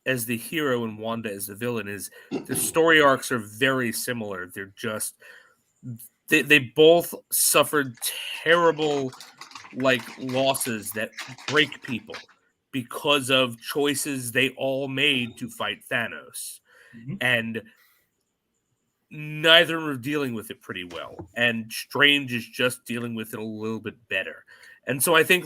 as the hero and Wanda as the villain, is the story arcs are very similar. They're just they both suffered terrible losses that break people because of choices they all made to fight Thanos. Mhm. And neither are dealing with it pretty well. And Strange is just dealing with it a little bit better. And so I think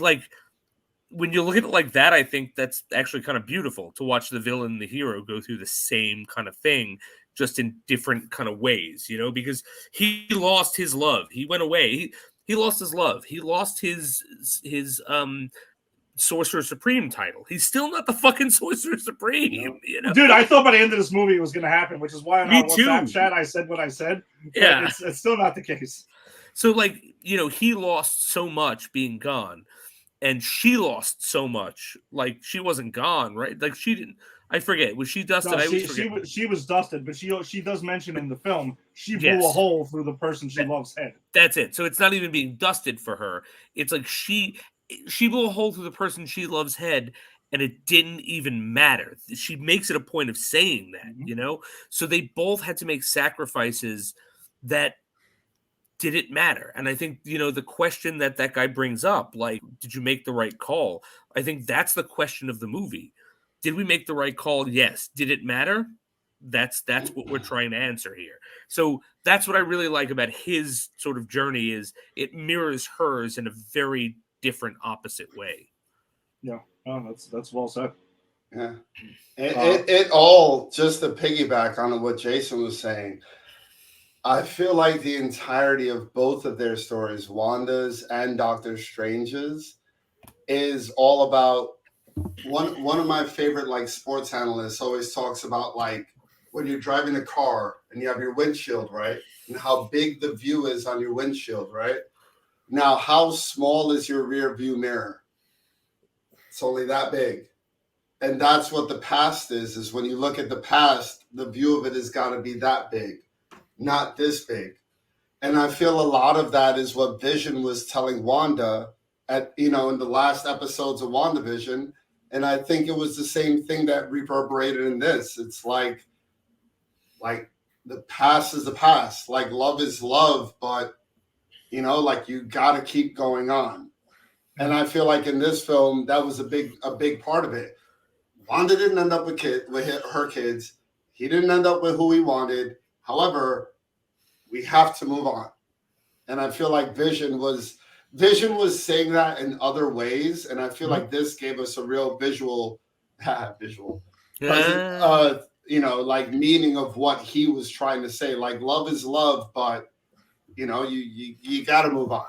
when you look at it like that, I think that's actually kind of beautiful to watch the villain and the hero go through the same kind of thing, just in different kind of ways, because he lost his love. He went away. He lost his love. He lost his Sorcerer Supreme title. He's still not the fucking Sorcerer Supreme, Dude, I thought by the end of this movie it was going to happen, which is why on our WhatsApp chat I said what I said. Yeah. It's still not the case. So, he lost so much being gone, and she lost so much. She wasn't gone, right? She didn't. I forget. Was she dusted? No, she was dusted, but she does mention in the film she blew a hole through the person she loves head. That's it. So it's not even being dusted for her. It's she blew a hole through the person she loves head, and it didn't even matter. She makes it a point of saying that, So they both had to make sacrifices that didn't matter. And I think, the question that guy brings up, did you make the right call? I think that's the question of the movie. Did we make the right call? Yes. Did it matter? That's what we're trying to answer here. So that's what I really like about his sort of journey, is it mirrors hers in a very different, opposite way. Yeah, that's well said. Yeah, it all, just to piggyback on what Jason was saying, I feel like the entirety of both of their stories, Wanda's and Doctor Strange's, is all about one of my favorite sports analysts always talks about when you're driving a car and you have your windshield, right? And how big the view is on your windshield, right? Now, how small is your rear view mirror? It's only that big. And that's what the past is when you look at the past, the view of it has got to be that big, not this big. And I feel a lot of that is what Vision was telling Wanda in the last episodes of WandaVision. And I think it was the same thing that reverberated in this. It's like the past is the past. Love is love, but you got to keep going on. And I feel like in this film, that was a big part of it. Wanda didn't end up with her kids. He didn't end up with who he wanted. However, we have to move on. And I feel like Vision was saying that in other ways, and I feel like this gave us a real visual, meaning of what he was trying to say. Love is love, but you got to move on.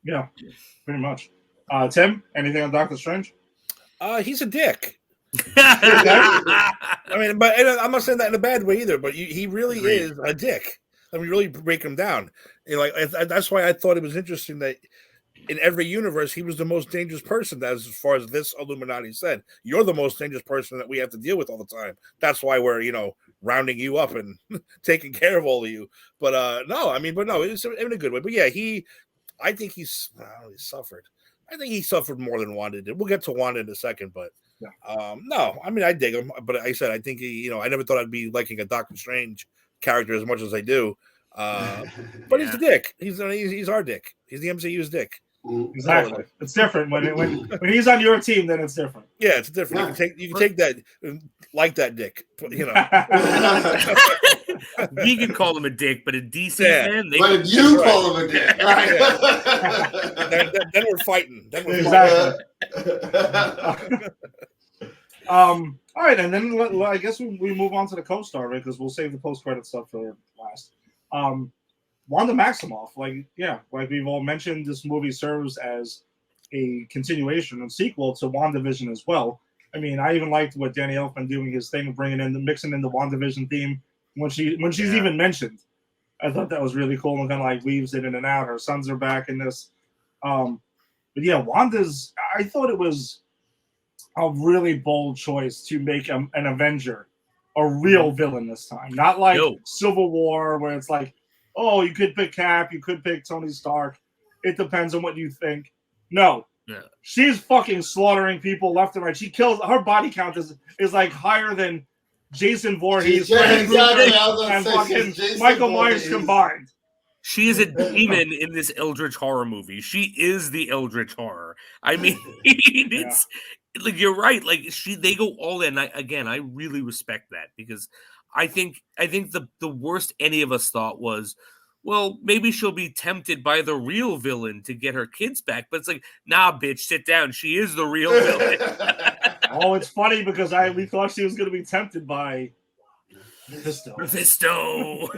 Yeah, pretty much. Tim, anything on Doctor Strange? He's a dick. I mean, but I'm not saying that in a bad way either. But he really is a dick. I mean, really break him down. That's why I thought it was interesting that in every universe, he was the most dangerous person. As far as this Illuminati said, you're the most dangerous person that we have to deal with all the time. That's why we're rounding you up and taking care of all of you. But no, it's in a good way. But yeah, I think he suffered. I think he suffered more than Wanda did. We'll get to Wanda in a second, but no, I dig him. But I said I think I never thought I'd be liking a Doctor Strange character as much as I do. But he's the dick. He's our dick. He's the MCU's dick. Exactly. It's different when he's on your team. Then it's different. Yeah, it's different. Yeah. You can take that like that dick. We can call him a dick, but a DC fan, but if you call him a dick, right? then we're fighting. Exactly. All right, and then I guess we move on to the co-star, right? Because we'll save the post-credit stuff for last. Wanda Maximoff, like we've all mentioned, this movie serves as a continuation and sequel to WandaVision as well. I mean, I even liked what Danny Elfman doing his thing, mixing in the WandaVision theme when she's even mentioned. I thought that was really cool and kind of weaves it in and out. Her sons are back in this. But yeah, Wanda's. I thought it was a really bold choice to make an Avenger a real villain this time, not like Yo. Civil War where it's like, oh, you could pick Cap, you could pick Tony Stark. It depends on what you think. No, Yeah. she's fucking slaughtering people left and right. She kills. Her body count is like higher than Jason Voorhees, Exactly. and fucking Michael Myers combined. She is a demon in this Eldritch horror movie. She is the Eldritch horror. I mean, it's like you're right. Like they go all in. I really respect that because I think the worst any of us thought was, well, maybe she'll be tempted by the real villain to get her kids back. But it's like, nah, bitch, sit down. She is the real villain. Oh, it's funny because we thought she was going to be tempted by Mephisto. Mephistopheles.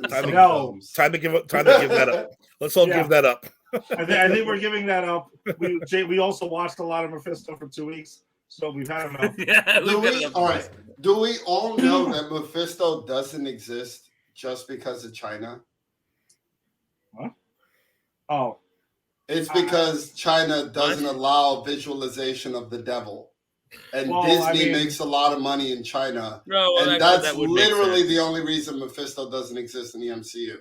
Time to give that up. Let's all give that up. I think we're giving that up. We also watched a lot of Mephisto for 2 weeks, so we've had enough. Do we all know that Mephisto doesn't exist just because of China? What? Oh. It's because China doesn't allow visualization of the devil. And Disney makes a lot of money in China. That's literally the only reason Mephisto doesn't exist in the MCU.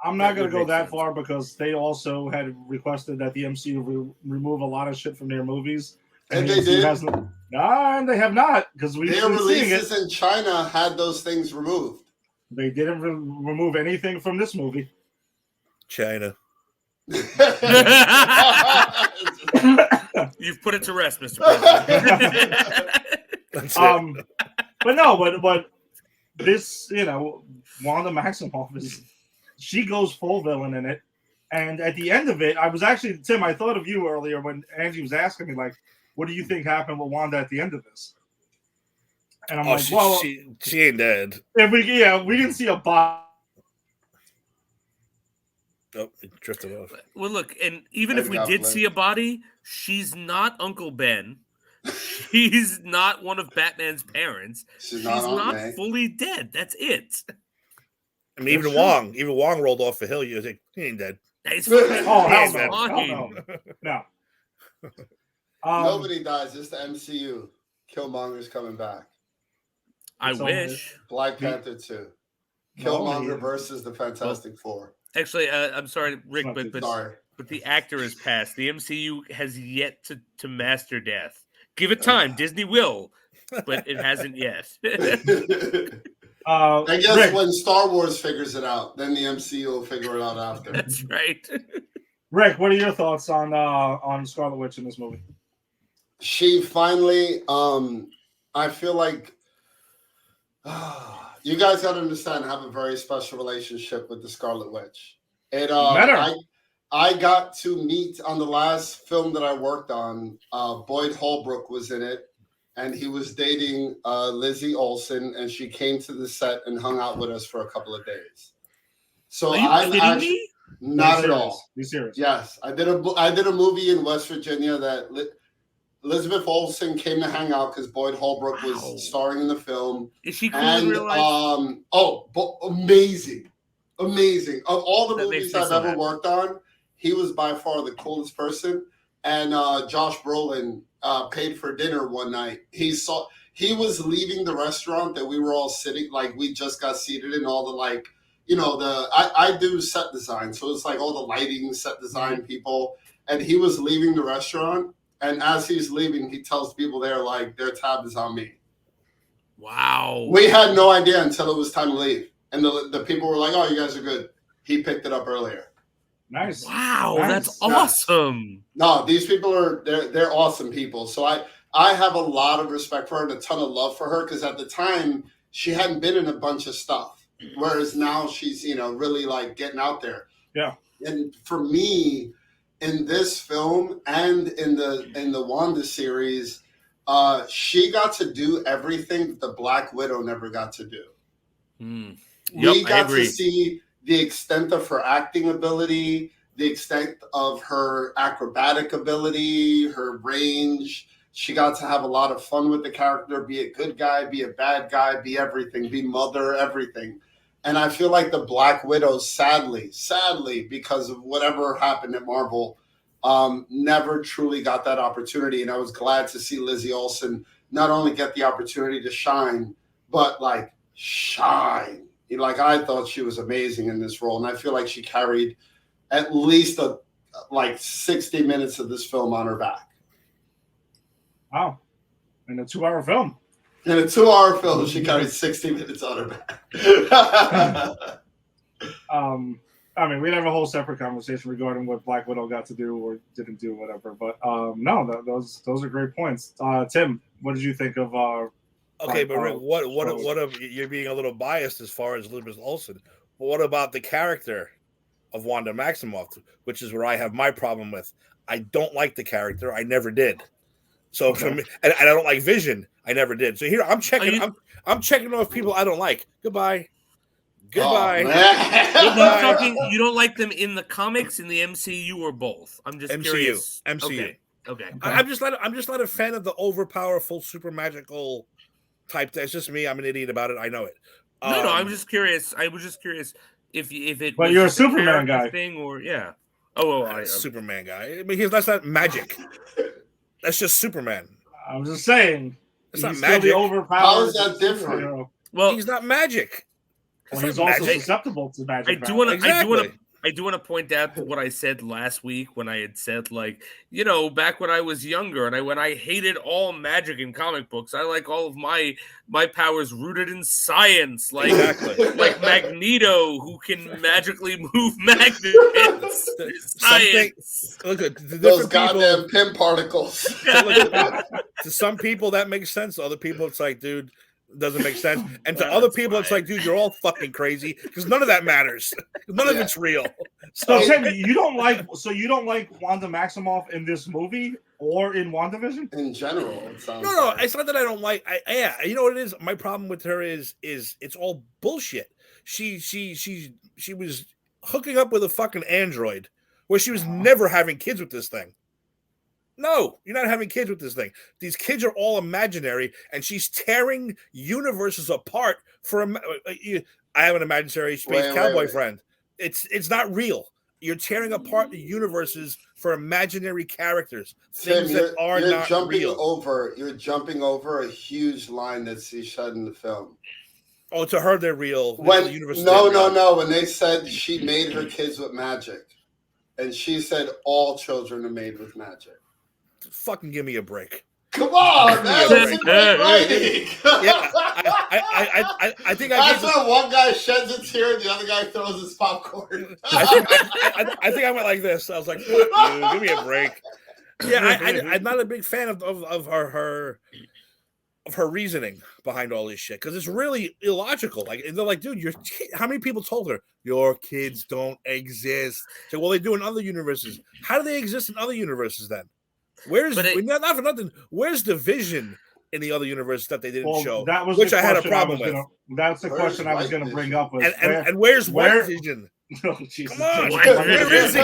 I'm not going to go that far because they also had requested that the MCU remove a lot of shit from their movies. And they did? No, they have not. Because their releases in China had those things removed. They didn't remove anything from this movie. China. You've put it to rest, Mr. President. But this, Wanda Maximoff she goes full villain in it, and at the end of it, I was actually Tim. I thought of you earlier when Angie was asking me like, "What do you think happened with Wanda at the end of this?" And I'm she ain't dead. If we didn't see a body. Oh, it drifted off. Well, look, and even if we did see a body, she's not Uncle Ben. She's not one of Batman's parents. She's not fully dead. That's it. I mean, even Wong rolled off a hill. You think he ain't dead? He's No. Nobody dies. It's the MCU. Killmonger's coming back. I wish. Black Panther 2. Killmonger versus the Fantastic Four. Actually, I'm sorry, Rick, but the actor has passed. The MCU has yet to master death. Give it time. Disney will, but it hasn't yet. I guess Rick, when Star Wars figures it out, then the MCU will figure it out after. That's right. Rick, what are your thoughts on Scarlet Witch in this movie? She finally, I feel like you guys got to understand, I have a very special relationship with the Scarlet Witch. I got to meet on the last film that I worked on. Boyd Holbrook was in it, and he was dating Lizzie Olsen, and she came to the set and hung out with us for a couple of days. So are you kidding me? Not at all. Be serious. Yes, I did a movie in West Virginia that Elizabeth Olsen came to hang out because Boyd Holbrook was starring in the film. Is she cool in real life? Amazing. Of all the movies I've ever worked on, he was by far the coolest person. And Josh Brolin paid for dinner one night. He was leaving the restaurant that we were all sitting, like we just got seated in, all the I do set design, so it's like all the lighting, set design people. And he was leaving the restaurant, and as he's leaving, he tells people there, like, their tab is on me. Wow. We had no idea until it was time to leave. And the people were like, oh, you guys are good. He picked it up earlier. Nice. Wow, that's awesome. No, these people they're awesome people. So I have a lot of respect for her and a ton of love for her, because at the time, she hadn't been in a bunch of stuff. Whereas now she's, really like getting out there. Yeah. And for me, in this film and in the Wanda series, she got to do everything that the Black Widow never got to do. We got to see the extent of her acting ability, the extent of her acrobatic ability, her range. She got to have a lot of fun with the character, be a good guy, be a bad guy, be everything, be mother, everything. And I feel like the Black Widow, sadly, because of whatever happened at Marvel, never truly got that opportunity. And I was glad to see Lizzie Olsen not only get the opportunity to shine, but like shine. Like I thought she was amazing in this role. And I feel like she carried at least like 60 minutes of this film on her back. Wow. In a 2-hour film. In a 2-hour film, she carried 60 minutes on her back. I mean, we'd have a whole separate conversation regarding what Black Widow got to do or didn't do, whatever. But no, those are great points. Tim, what did you think of? Okay, but Rick, what of you're being a little biased as far as Elizabeth Olsen? But what about the character of Wanda Maximoff, which is where I have my problem with? I don't like the character. I never did. So for me, and I don't like Vision. I never did. So here I'm checking. I'm checking off people I don't like. Goodbye. Oh, You don't like them in the comics, in the MCU, or both? I'm just curious. MCU. Okay. I'm just not a fan of the overpowerful, super magical type. It's just me. I'm an idiot about it. I know it. No. I'm just curious. I was just curious if it. But was you're a just Superman guy thing, or yeah. Superman guy. I mean, that's not magic. That's just Superman. I'm just saying. It's not magic. magic. Overpowered. How is that different? Well, he's not magic. Well, he's also susceptible to magic. I do want to point out what I said last week when I had said, like, back when I was younger and when I hated all magic in comic books, I like all of my powers rooted in science, like like Magneto, who can magically move magnets. Science. Look at those goddamn pin particles. To some people that makes sense. To other people, it's like, dude, doesn't make sense. And to other people, it's like, dude, you're all fucking crazy because none of that matters. None of it's real. So Tim, you don't like Wanda Maximoff in this movie or in WandaVision? In general, it sounds no. It's not that I don't like. You know what it is? My problem with her is it's all bullshit. She was hooking up with a fucking android where she was never having kids with this thing. No, you're not having kids with this thing. These kids are all imaginary, and she's tearing universes apart for I have an imaginary space cowboy friend. It's not real. You're tearing apart the universes for imaginary characters, things that are not real. You're jumping over a huge line that she said in the film. Oh, to her they're real. No. When they said she made her kids with magic, and she said all children are made with magic. Fucking give me a break. Come on, man. That's a great writing. Yeah, I think that's when one guy sheds a tear and the other guy throws his popcorn. I think I went like this. I was like, fuck you, give me a break. Yeah, I'm not a big fan of her reasoning behind all this shit because it's really illogical. Like they're like, dude, how many people told her your kids don't exist? So, well, they do in other universes. How do they exist in other universes then? Not for nothing. Where's the Vision in the other universe that they didn't show? That was which I had a problem with. That's the question I was going to bring up. And where's White Vision? Oh, Jesus. Come on, where is he?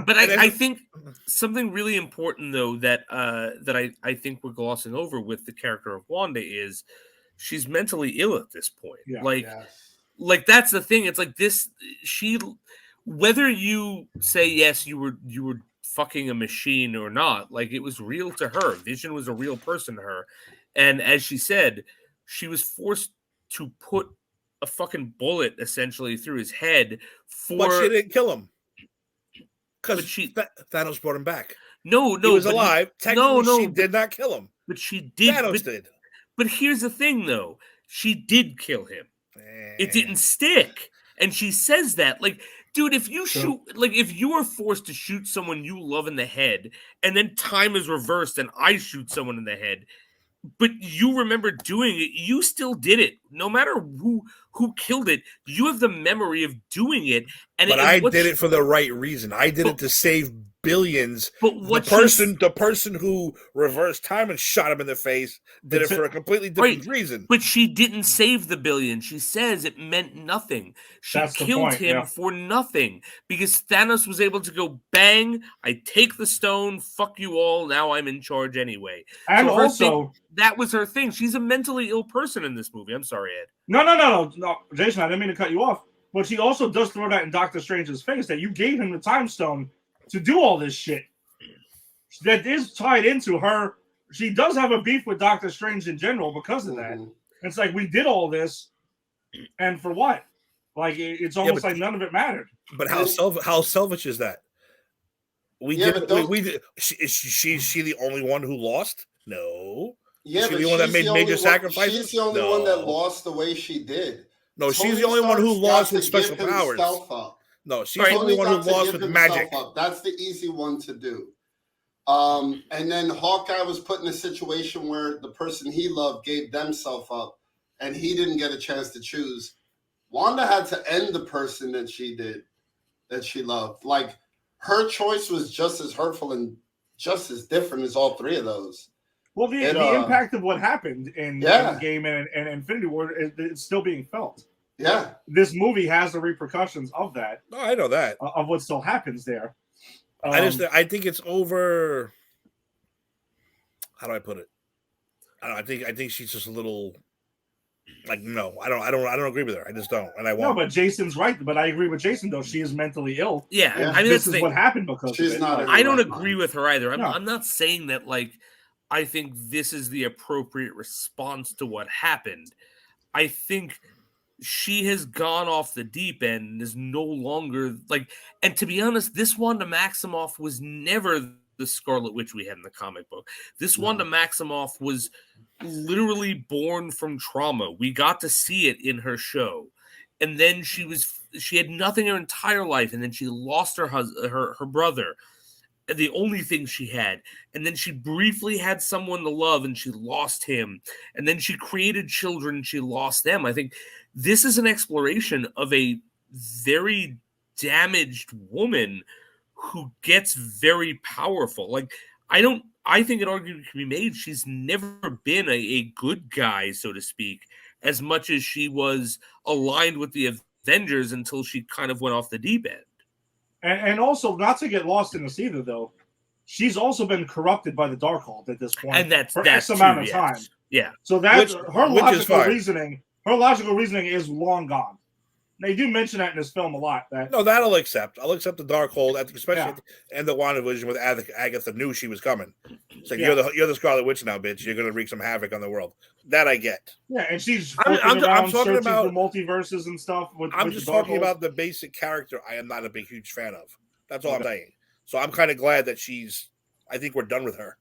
But I think something really important though that I think we're glossing over with the character of Wanda is she's mentally ill at this point. Yeah, like that's the thing. It's like this. Whether you say yes, you were fucking a machine or not, like it was real to her. Vision was a real person to her, and as she said, she was forced to put a fucking bullet essentially through his head but she didn't kill him because Thanos brought him back. No, he was alive. Technically, she did not kill him, but she did. Thanos did. But here's the thing, though: she did kill him. It didn't stick, and she says that, like. Dude, if you if you are forced to shoot someone you love in the head, and then time is reversed and I shoot someone in the head, but you remember doing it, you still did it. No matter who killed it, you have the memory of doing it. But I did it for the right reason. I did it to save billions. But the person who reversed time and shot him in the face did it for a completely different reason. But she didn't save the billion. She says it meant nothing. She killed him for nothing because Thanos was able to go bang. I take the stone. Fuck you all. Now I'm in charge anyway. And also, that was her thing. She's a mentally ill person in this movie. I'm sorry, Ed. No. no, Jason, I didn't mean to cut you off, but she also does throw that in Doctor Strange's face that you gave him the time stone to do all this shit. That is tied into her. She does have a beef with Doctor Strange in general because of that. It's like we did all this, and for what? Like it's almost like none of it mattered. But how selfish is that? We did. Is she the only one who lost? No. Yeah, is she the one that made major sacrifices? She's the only one that lost the way she did. No, she's the only one who lost with special powers. No, she's the only one who lost with magic. That's the easy one to do. And then Hawkeye was put in a situation where the person he loved gave themselves up, and he didn't get a chance to choose. Wanda had to end the person that she loved. Like her choice was just as hurtful and just as different as all three of those. Well, the impact of what happened in Game and Infinity War is still being felt. Yeah, this movie has the repercussions of that. No, I know that of what still happens there. I think it's over. How do I put it? I think she's just a little. Like no, I don't agree with her. I just don't, and I won't. No, but Jason's right. But I agree with Jason though. She is mentally ill. Yeah. I mean, this is what happened because she's not. I don't agree with her either. I'm not saying that. Like, I think this is the appropriate response to what happened. I think she has gone off the deep end and is no longer like. And to be honest, this Wanda Maximoff was never the Scarlet Witch we had in the comic book. This Wanda Maximoff was literally born from trauma. We got to see it in her show, and then she had nothing her entire life, and then she lost her brother, the only thing she had, and then she briefly had someone to love, and she lost him, and then she created children, and she lost them. I think this is an exploration of a very damaged woman who gets very powerful. Like I think an argument can be made she's never been a good guy, so to speak, as much as she was aligned with the Avengers until she kind of went off the deep end. And also, not to get lost in this either, though, she's also been corrupted by the Darkhold at this point. And that's X amount of time. Yeah. So that's her logical reasoning. Her logical reasoning is long gone. They do mention that in this film a lot. I'll accept. I'll accept the Darkhold, especially at the end of WandaVision with Agatha knew she was coming. It's like you're the Scarlet Witch now, bitch. You're gonna wreak some havoc on the world. That I get. Yeah, and she's I'm talking about for multiverses and stuff. I'm just talking about the basic character. I am not a huge fan of. That's all I'm saying. So I'm kind of glad that she's. I think we're done with her,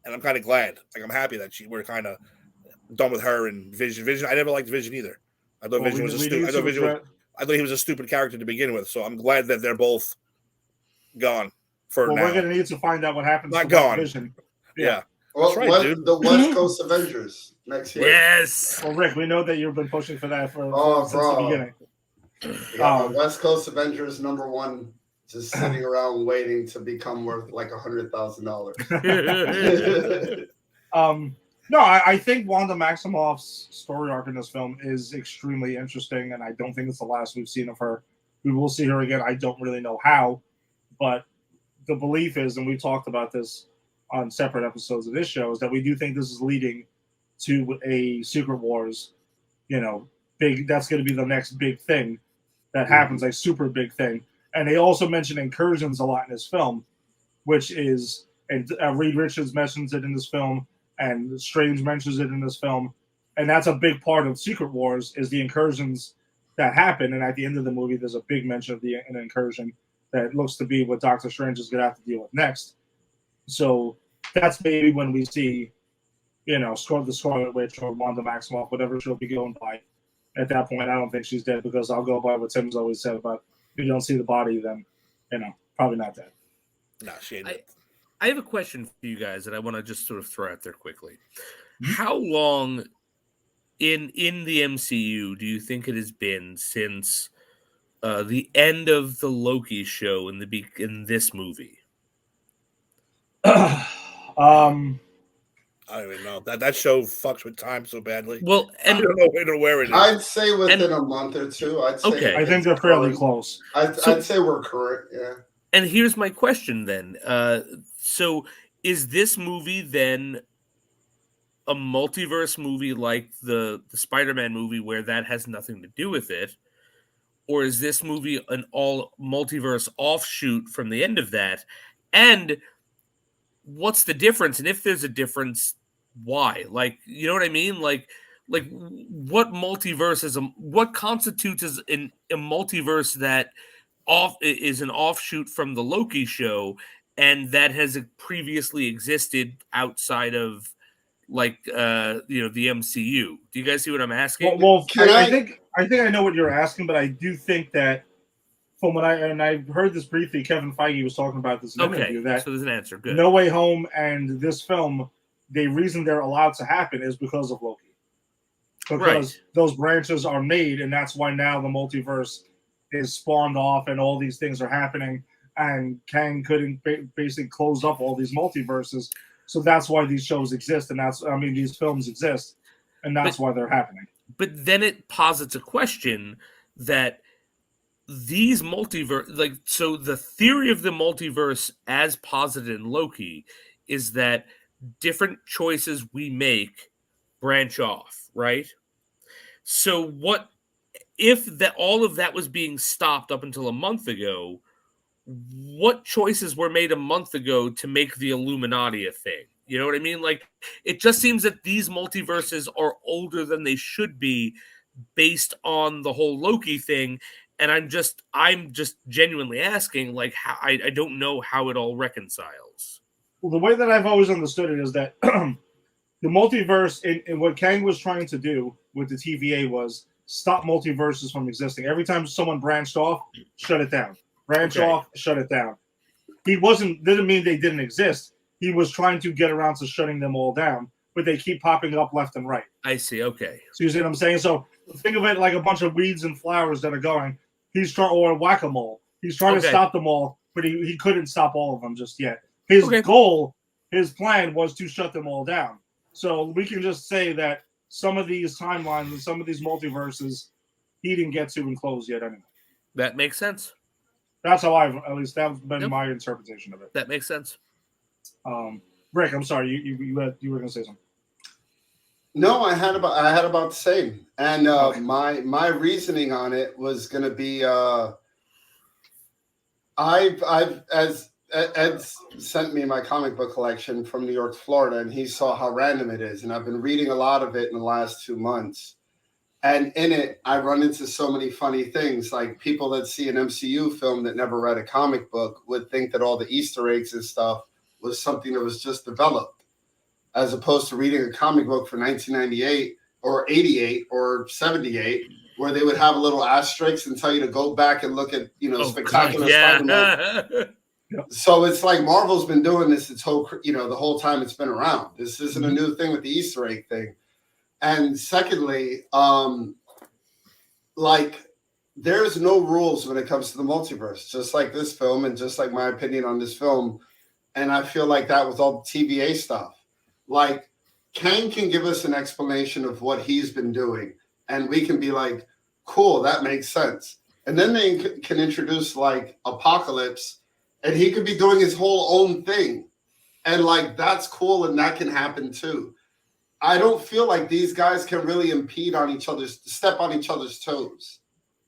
and I'm kind of glad. Like I'm happy that we're kind of done with her and Vision. Vision. I never liked Vision either. I thought Vision was a stupid. I thought he was a stupid character to begin with, so I'm glad that they're both gone for now. We're going to need to find out what happens. Not gone. Vision. Yeah. Well, that's right, dude. The West Coast Avengers next year. Yes. Well, Rick, we know that you've been pushing for that since the beginning. Yeah, West Coast Avengers #1, just sitting around waiting to become worth like $100,000. No, I think Wanda Maximoff's story arc in this film is extremely interesting, and I don't think it's the last we've seen of her. We will see her again. I don't really know how, but the belief is, and we talked about this on separate episodes of this show, is that we do think this is leading to a Secret Wars, big. That's going to be the next big thing that happens, a super big thing. And they also mention incursions a lot in this film, which is, and Reed Richards mentions it in this film, and Strange mentions it in this film, and that's a big part of Secret Wars is the incursions that happen. And at the end of the movie, there's a big mention of an incursion that looks to be what Doctor Strange is going to have to deal with next. So that's maybe when we see, the Scarlet Witch or Wanda Maximoff, whatever she'll be going by. At that point, I don't think she's dead because I'll go by what Tim's always said about if you don't see the body, then probably not dead. No, she ain't dead. I have a question for you guys that I want to just sort of throw out there quickly. How long in the MCU do you think it has been since the end of the Loki show in this movie? I don't even know. That show fucks with time so badly. Well, and I don't know where it is. I'd say within a month or two. I'd say okay. I think they're fairly close. I'd say we're current. Yeah. And here's my question then. So is this movie then a multiverse movie like the Spider-Man movie where that has nothing to do with it? Or is this movie an all multiverse offshoot from the end of that? And what's the difference? And if there's a difference, why? Like, you know what I mean? Like what multiverse what constitutes as a multiverse that is an offshoot from the Loki show and that has previously existed outside of the MCU. Do you guys see what I'm asking? Well, Can I I- think I know what you're asking, but I do think that from what I heard this briefly, Kevin Feige was talking about this in an Okay, interview that so there's an answer. Good. No Way Home and this film, the reason they're allowed to happen is because of Loki. Because those branches are made, and that's why now the multiverse is spawned off and all these things are happening, and Kang couldn't basically close up all these multiverses. So that's why these shows exist, and these films exist, and that's why they're happening. But then it posits a question that these multiverse, so the theory of the multiverse as posited in Loki is that different choices we make branch off, right? So what if that all of that was being stopped up until a month ago? What choices were made a month ago to make the Illuminati a thing? You know what I mean? Like, it just seems that these multiverses are older than they should be based on the whole Loki thing. And I'm just genuinely asking, like, how I don't know how it all reconciles. Well, the way that I've always understood it is that the multiverse, and what Kang was trying to do with the TVA was stop multiverses from existing. Every time someone branched off, shut it down. Branch off, shut it down. Didn't mean they didn't exist. He was trying to get around to shutting them all down, but they keep popping up left and right. I see. Okay. So you see what I'm saying? So think of it like a bunch of weeds and flowers that are going. Or whack-a-mole. He's trying to stop them all, but he couldn't stop all of them just yet. His goal, his plan was to shut them all down. So we can just say that some of these timelines and some of these multiverses he didn't get to and close yet anyway. That makes sense. That's how that's been my interpretation of it. That makes sense. Rick, I'm sorry, you were going to say something. No, I had about the same, and my reasoning on it was going to be Ed sent me my comic book collection from New York, Florida, and he saw how random it is, and I've been reading a lot of it in the last 2 months, and in it I run into so many funny things. Like, people that see an MCU film that never read a comic book would think that all the Easter eggs and stuff was something that was just developed, as opposed to reading a comic book from 1998 or 88 or 78, where they would have a little asterisk and tell you to go back and look at, Spectacular Spider-Man. So it's like Marvel's been doing this the whole time it's been around. This isn't a new thing with the Easter egg thing. And secondly, there's no rules when it comes to the multiverse, just like this film and just like my opinion on this film. And I feel like that with all the TVA stuff. Like, Kang can give us an explanation of what he's been doing, and we can be like, cool, that makes sense. And then they can introduce, like, Apocalypse, and he could be doing his whole own thing. And, like, that's cool, and that can happen too. I don't feel like these guys can really step on each other's toes.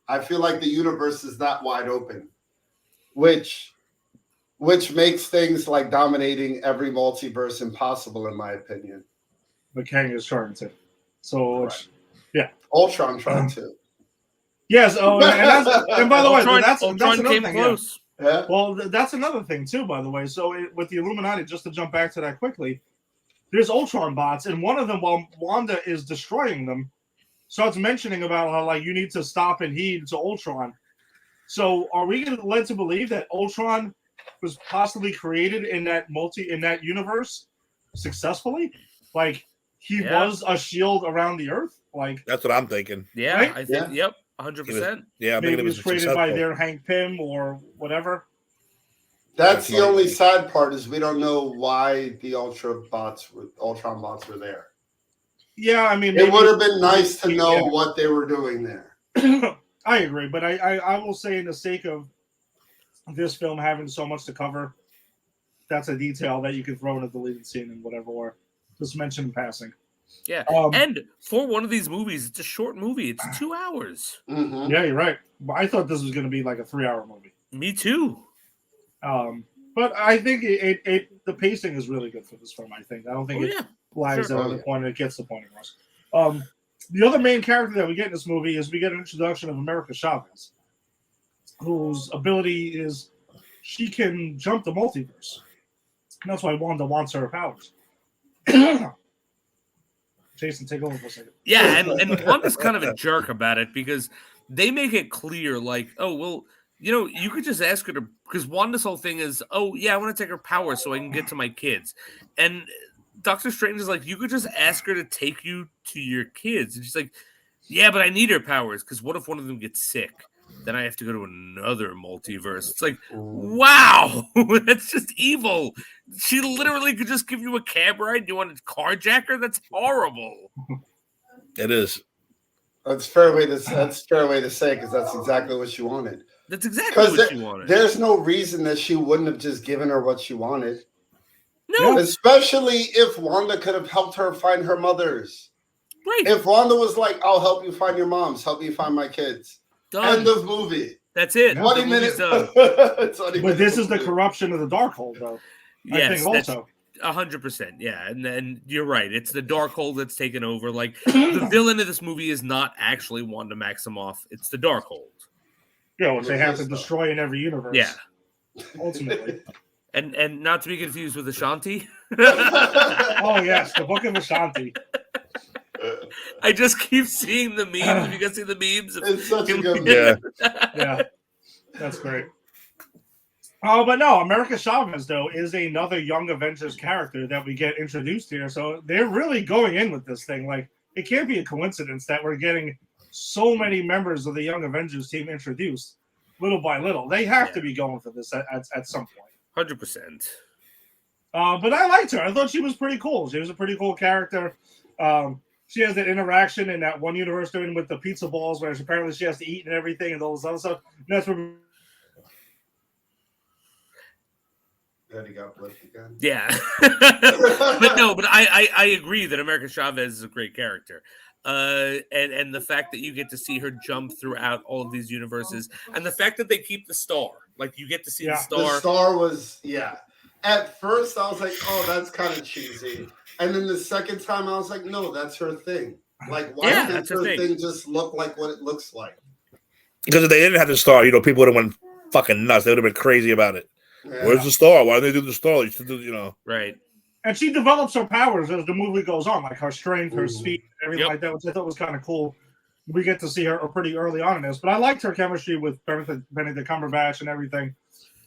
I feel like the universe is that wide open, which makes things like dominating every multiverse impossible, in my opinion. But Kang is trying to. So, Ultron trying to. Yes. Oh, and by the way, that's another came thing. Close. Yeah. Well, that's another thing too, by the way. So with the Illuminati, just to jump back to that quickly, there's Ultron bots, and one of them, while Wanda is destroying them, starts mentioning about how, like, you need to stop and heed to Ultron. So are we led to believe that Ultron was possibly created in that universe successfully? Like, he was a shield around the Earth? Like, that's what I'm thinking. Yeah, right? I think, yep, 100%. Yeah, maybe it was created by their Hank Pym or whatever. That's the only sad part, is we don't know why the Ultron bots were there. Yeah, I mean, it would have been nice to know what they were doing there. I agree, but I will say, in the sake of this film having so much to cover, that's a detail that you could throw in a deleted scene and whatever, or just mention in passing. Yeah. Um, And for one of these movies, it's a short movie. It's 2 hours. Mhm. Yeah, you're right. I thought this was going to be like a 3-hour movie. Me too. But I think the pacing is really good for this film. I think I don't think Oh, it yeah. lags Sure. out of the point. It gets the point across. The other main character that we get in this movie is we get an introduction of America Chavez, whose ability is she can jump the multiverse. And that's why Wanda wants her powers. Jason, take over for a second. Yeah, and Wanda's kind of a jerk about it because they make it clear, like, oh, well, you could just ask her to, because Wanda's whole thing is, oh, yeah, I want to take her powers so I can get to my kids. And Doctor Strange is like, you could just ask her to take you to your kids. And she's like, yeah, but I need her powers because what if one of them gets sick? Then I have to go to another multiverse. It's like, wow, that's just evil. She literally could just give you a cab ride. You want to carjack her? That's horrible. It is. That's a fair way to say because that's exactly what she wanted. That's exactly what she wanted. There's no reason that she wouldn't have just given her what she wanted. No, Especially if Wanda could have helped her find her mothers. right. If Wanda was like, I'll help you find your moms, help you find my kids. Done. End of movie. That's it. 20 The minutes. movie's done. But this is the corruption of the Darkhold, though. I Yes, think that's also. 100%. Yeah, and then you're right. It's the Darkhold that's taken over. Like the villain of this movie is not actually Wanda Maximoff. It's the Darkhold. Yeah, which they have to destroy in every universe. Yeah, ultimately. and not to be confused with Ashanti. Oh yes, the Book of Ashanti. I just keep seeing the memes. Have you guys seen the memes? It's such a good Yeah. Yeah, that's great. Oh, but no, America Chavez, though, is another Young Avengers character that we get introduced here. So they're really going in with this thing. Like, it can't be a coincidence that we're getting so many members of the Young Avengers team introduced little by little. They have to be going for this at some point. 100%. But I liked her. I thought she was pretty cool. She was a pretty cool character. She has that interaction in that one universe doing with the pizza balls, where apparently she has to eat and everything and all this other stuff. And that's where. He got blipped again. Yeah. but I agree that America Chavez is a great character. And the fact that you get to see her jump throughout all of these universes, and the fact that they keep the star, like you get to see the star. The star was, At first, I was like, "Oh, that's kind of cheesy," and then the second time, I was like, "No, that's her thing. Like, why can't her thing just look like what it looks like?" Because if they didn't have the star, people would have went fucking nuts. They would have been crazy about it. Yeah. Where's the star? Why do they do the star? Right. And she develops her powers as the movie goes on, like her strength, her speed, everything like that, which I thought was kind of cool. We get to see her pretty early on in this, but I liked her chemistry with Benedict Cumberbatch and everything.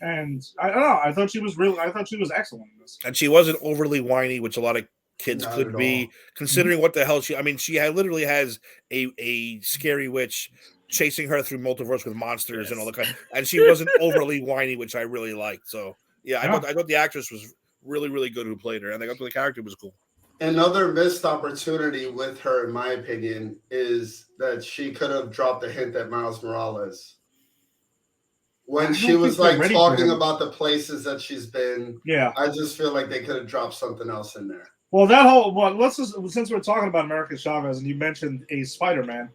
And I don't know, I thought she was excellent in this. And she wasn't overly whiny, which a lot of kids could be, considering what the hell she literally has a scary witch chasing her through multiverse with monsters and all the kind, and she wasn't overly whiny, which I really liked. So I thought the actress was really, really good who played her, and I thought the character was cool. Another missed opportunity with her, in my opinion, is that she could have dropped a hint at Miles Morales when she was like talking about the places that she's been. Yeah, I just feel like they could have dropped something else in there. Well, since we're talking about America Chavez and you mentioned a Spider-Man,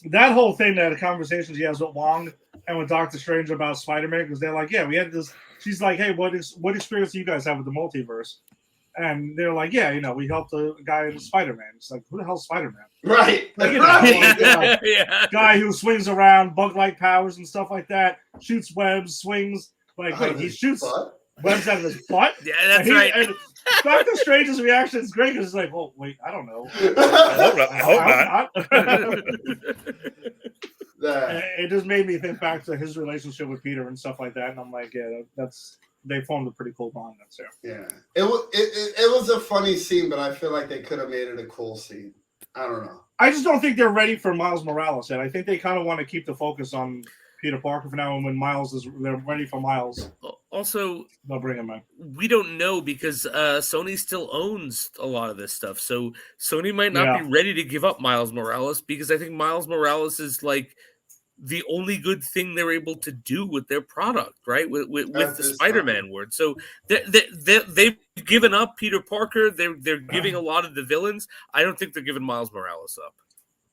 that whole thing, that conversation she has with Wong and with Doctor Strange about Spider-Man, because they're like, yeah, we had this. She's like, hey, what experience do you guys have with the multiverse? And they're like, yeah, we helped a guy in Spider-Man. It's like, who the hell's Spider-Man? Right. Guy who swings around, bug-like powers and stuff like that, shoots webs, swings. Like, wait, he shoots webs out of his butt? Yeah, that's right. And Doctor Strange's reaction is great because it's like, well, wait, I don't know. I hope not. It just made me think back to his relationship with Peter and stuff like that, and I'm like, yeah, they formed a pretty cool bond. That's there. Yeah, it was a funny scene, but I feel like they could have made it a cool scene. I don't know. I just don't think they're ready for Miles Morales yet. I think they kind of want to keep the focus on Peter Parker for now, and when they're ready for Miles. Also, they'll bring him in. We don't know because Sony still owns a lot of this stuff, so Sony might not be ready to give up Miles Morales because I think Miles Morales is like the only good thing they're able to do with their product, right? With At the this Spider-Man word. So they've given up Peter Parker. They're giving a lot of the villains. I don't think they're giving Miles Morales up.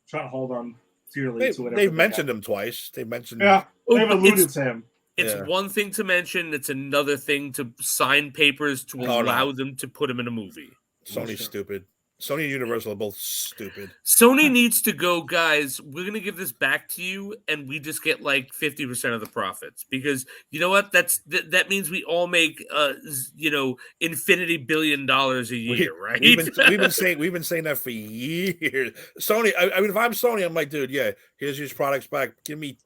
Trying to hold on dearly to whatever They've they mentioned got. him twice. They mentioned Yeah, Oh, they've but alluded to him. It's Yeah. one thing to mention. It's another thing to sign papers to Oh, no. allow them to put him in a movie. Sony's stupid. Sony and Universal are both stupid. Sony needs to go, guys. We're gonna give this back to you, and we just get like 50% of the profits because you know what? That means we all make infinity $1 billion a year, right? We've been saying that for years. Sony. I mean, if I'm Sony, I'm like, dude, yeah, here's your products back. Give me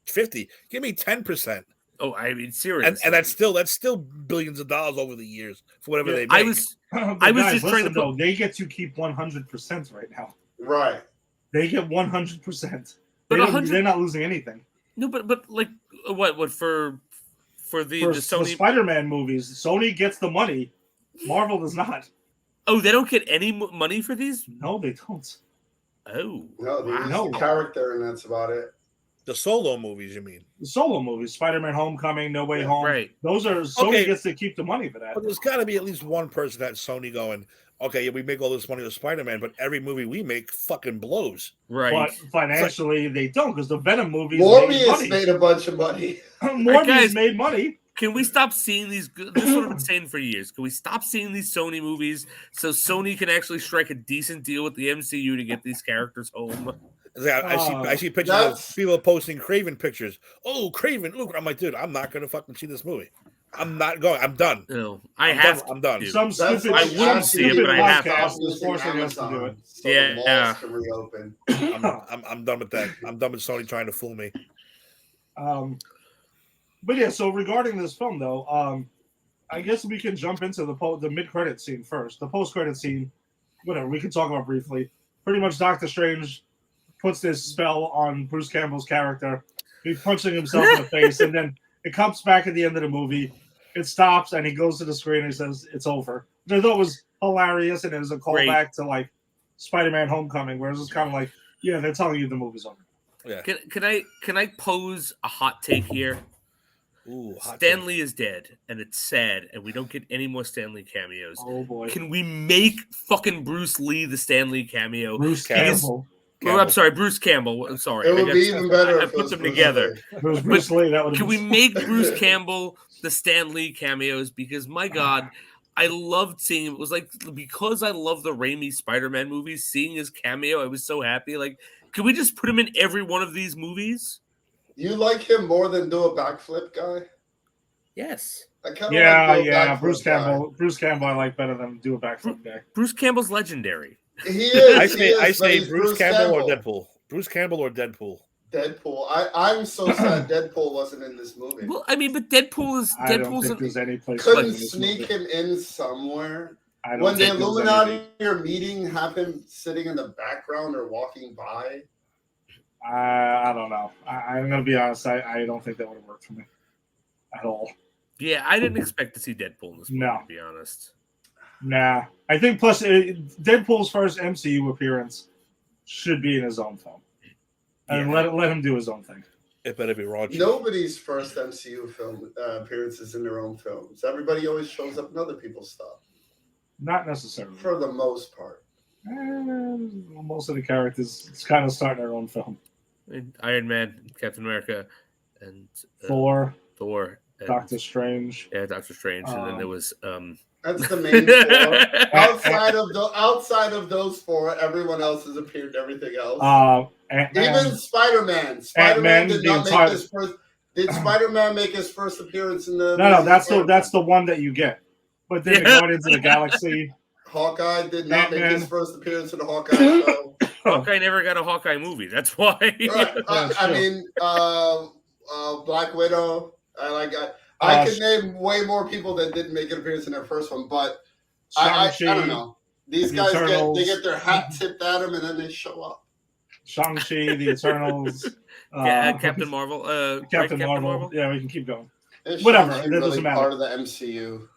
50. Give me 10%. Oh, I mean, seriously, and that's still billions of dollars over the years for whatever they make. I was guys, just trying to though, they get to keep 100% right now. Right. They get 100%. But they're not losing anything. No, but like what for the Sony Spider-Man movies, Sony gets the money. Marvel does not. Oh, they don't get any money for these? No, they don't. Oh, No, they use wow. the character, and that's about it. The solo movies, you mean? The solo movies, Spider-Man: Homecoming, No Way Home. Right. Those are Sony Okay. gets to keep the money for that. But there's got to be at least one person at Sony going, okay, yeah, we make all this money with Spider-Man, but every movie we make fucking blows. right. But financially, they don't because the Venom movies Morbius made a bunch of money. Morbius guys, made money. Can we stop seeing these? This is what I've been saying for years. Can we stop seeing these Sony movies so Sony can actually strike a decent deal with the MCU to get these characters home? I see pictures of people posting Craven pictures. Oh, Craven! Look, I'm like, dude, I'm not gonna fucking see this movie. I'm not going. I'm done. No, I'm done. Some stupid. I wouldn't see it, but I have to. podcast is forcing us to do it. So the malls Yeah. can reopen. I'm done with that. I'm done with Sony trying to fool me. But yeah, so regarding this film, though, I guess we can jump into the mid-credit scene first. The post-credit scene, whatever, we can talk about briefly. Pretty much Doctor Strange puts this spell on Bruce Campbell's character. He's punching himself in the face, and then it comes back at the end of the movie. It stops, and he goes to the screen and he says, it's over. Which I thought was hilarious, and it was a callback to, like, Spider-Man Homecoming, whereas it's kind of like, yeah, they're telling you the movie's over. Yeah. Can I pose a hot take here? Ooh, Stan Lee is dead, and it's sad, and we don't get any more Stan Lee cameos. Oh, boy. Can we make fucking Bruce Lee the Stan Lee cameo? Bruce Campbell. Or, I'm sorry, Bruce Campbell. I'm sorry. It would be even better I if it put was them Bruce together. Lee. If it was Bruce Lee, that would Can we make Bruce Campbell the Stan Lee cameos? Because, my God, I loved seeing him. It was like, because I love the Raimi Spider-Man movies, seeing his cameo, I was so happy. Like, can we just put him in every one of these movies? You like him more than do a backflip guy? Yes. I kinda Yeah, like do a yeah. backflip Bruce guy. Campbell. Bruce Campbell, I like better than do a backflip guy. Bruce Campbell's legendary. He is. I but say he's Bruce Campbell or Deadpool. Bruce Campbell or Deadpool. Deadpool. I'm so sad Deadpool wasn't in this movie. Well, I mean, but Deadpool is I don't Deadpoul's think there's any place. Couldn't like this sneak movie. him in somewhere. I don't When the think there's Illuminati anything. are meeting, have him sitting in the background or walking by. I don't know. I'm gonna be honest. I don't think that would have worked for me at all. Yeah, I didn't expect to see Deadpool in this movie, No. to be honest. Nah. I think plus Deadpool's first MCU appearance should be in his own film, and Yeah. let him do his own thing. It better be raunchy. Nobody's first MCU film appearances in their own films. Everybody always shows up in other people's stuff, Not necessarily. for the most part. Most of the characters it's kind of starting their own film. Iron Man, Captain America, and Thor, and, Doctor Strange. Yeah, Doctor Strange, and then there was That's the main four. Outside of those four, everyone else has appeared in everything else. Ant-Man. Even Spider-Man. Spider-Man did not make his first. Did Spider-Man make his first appearance in the? No, that's the one that you get. But then the Guardians of the Galaxy. Hawkeye did not Ant-Man. make his first appearance in the Hawkeye show. Hawkeye never got a Hawkeye movie. That's why. Right. I mean, Black Widow. I can name way more people that didn't make an appearance in their first one, but I don't know. These guys get their hat tipped at them and then they show up. Shang-Chi, the Eternals. Captain Marvel. Captain Marvel. Yeah, we can keep going. Is Whatever, Shang-Chi it really doesn't matter. part of the MCU.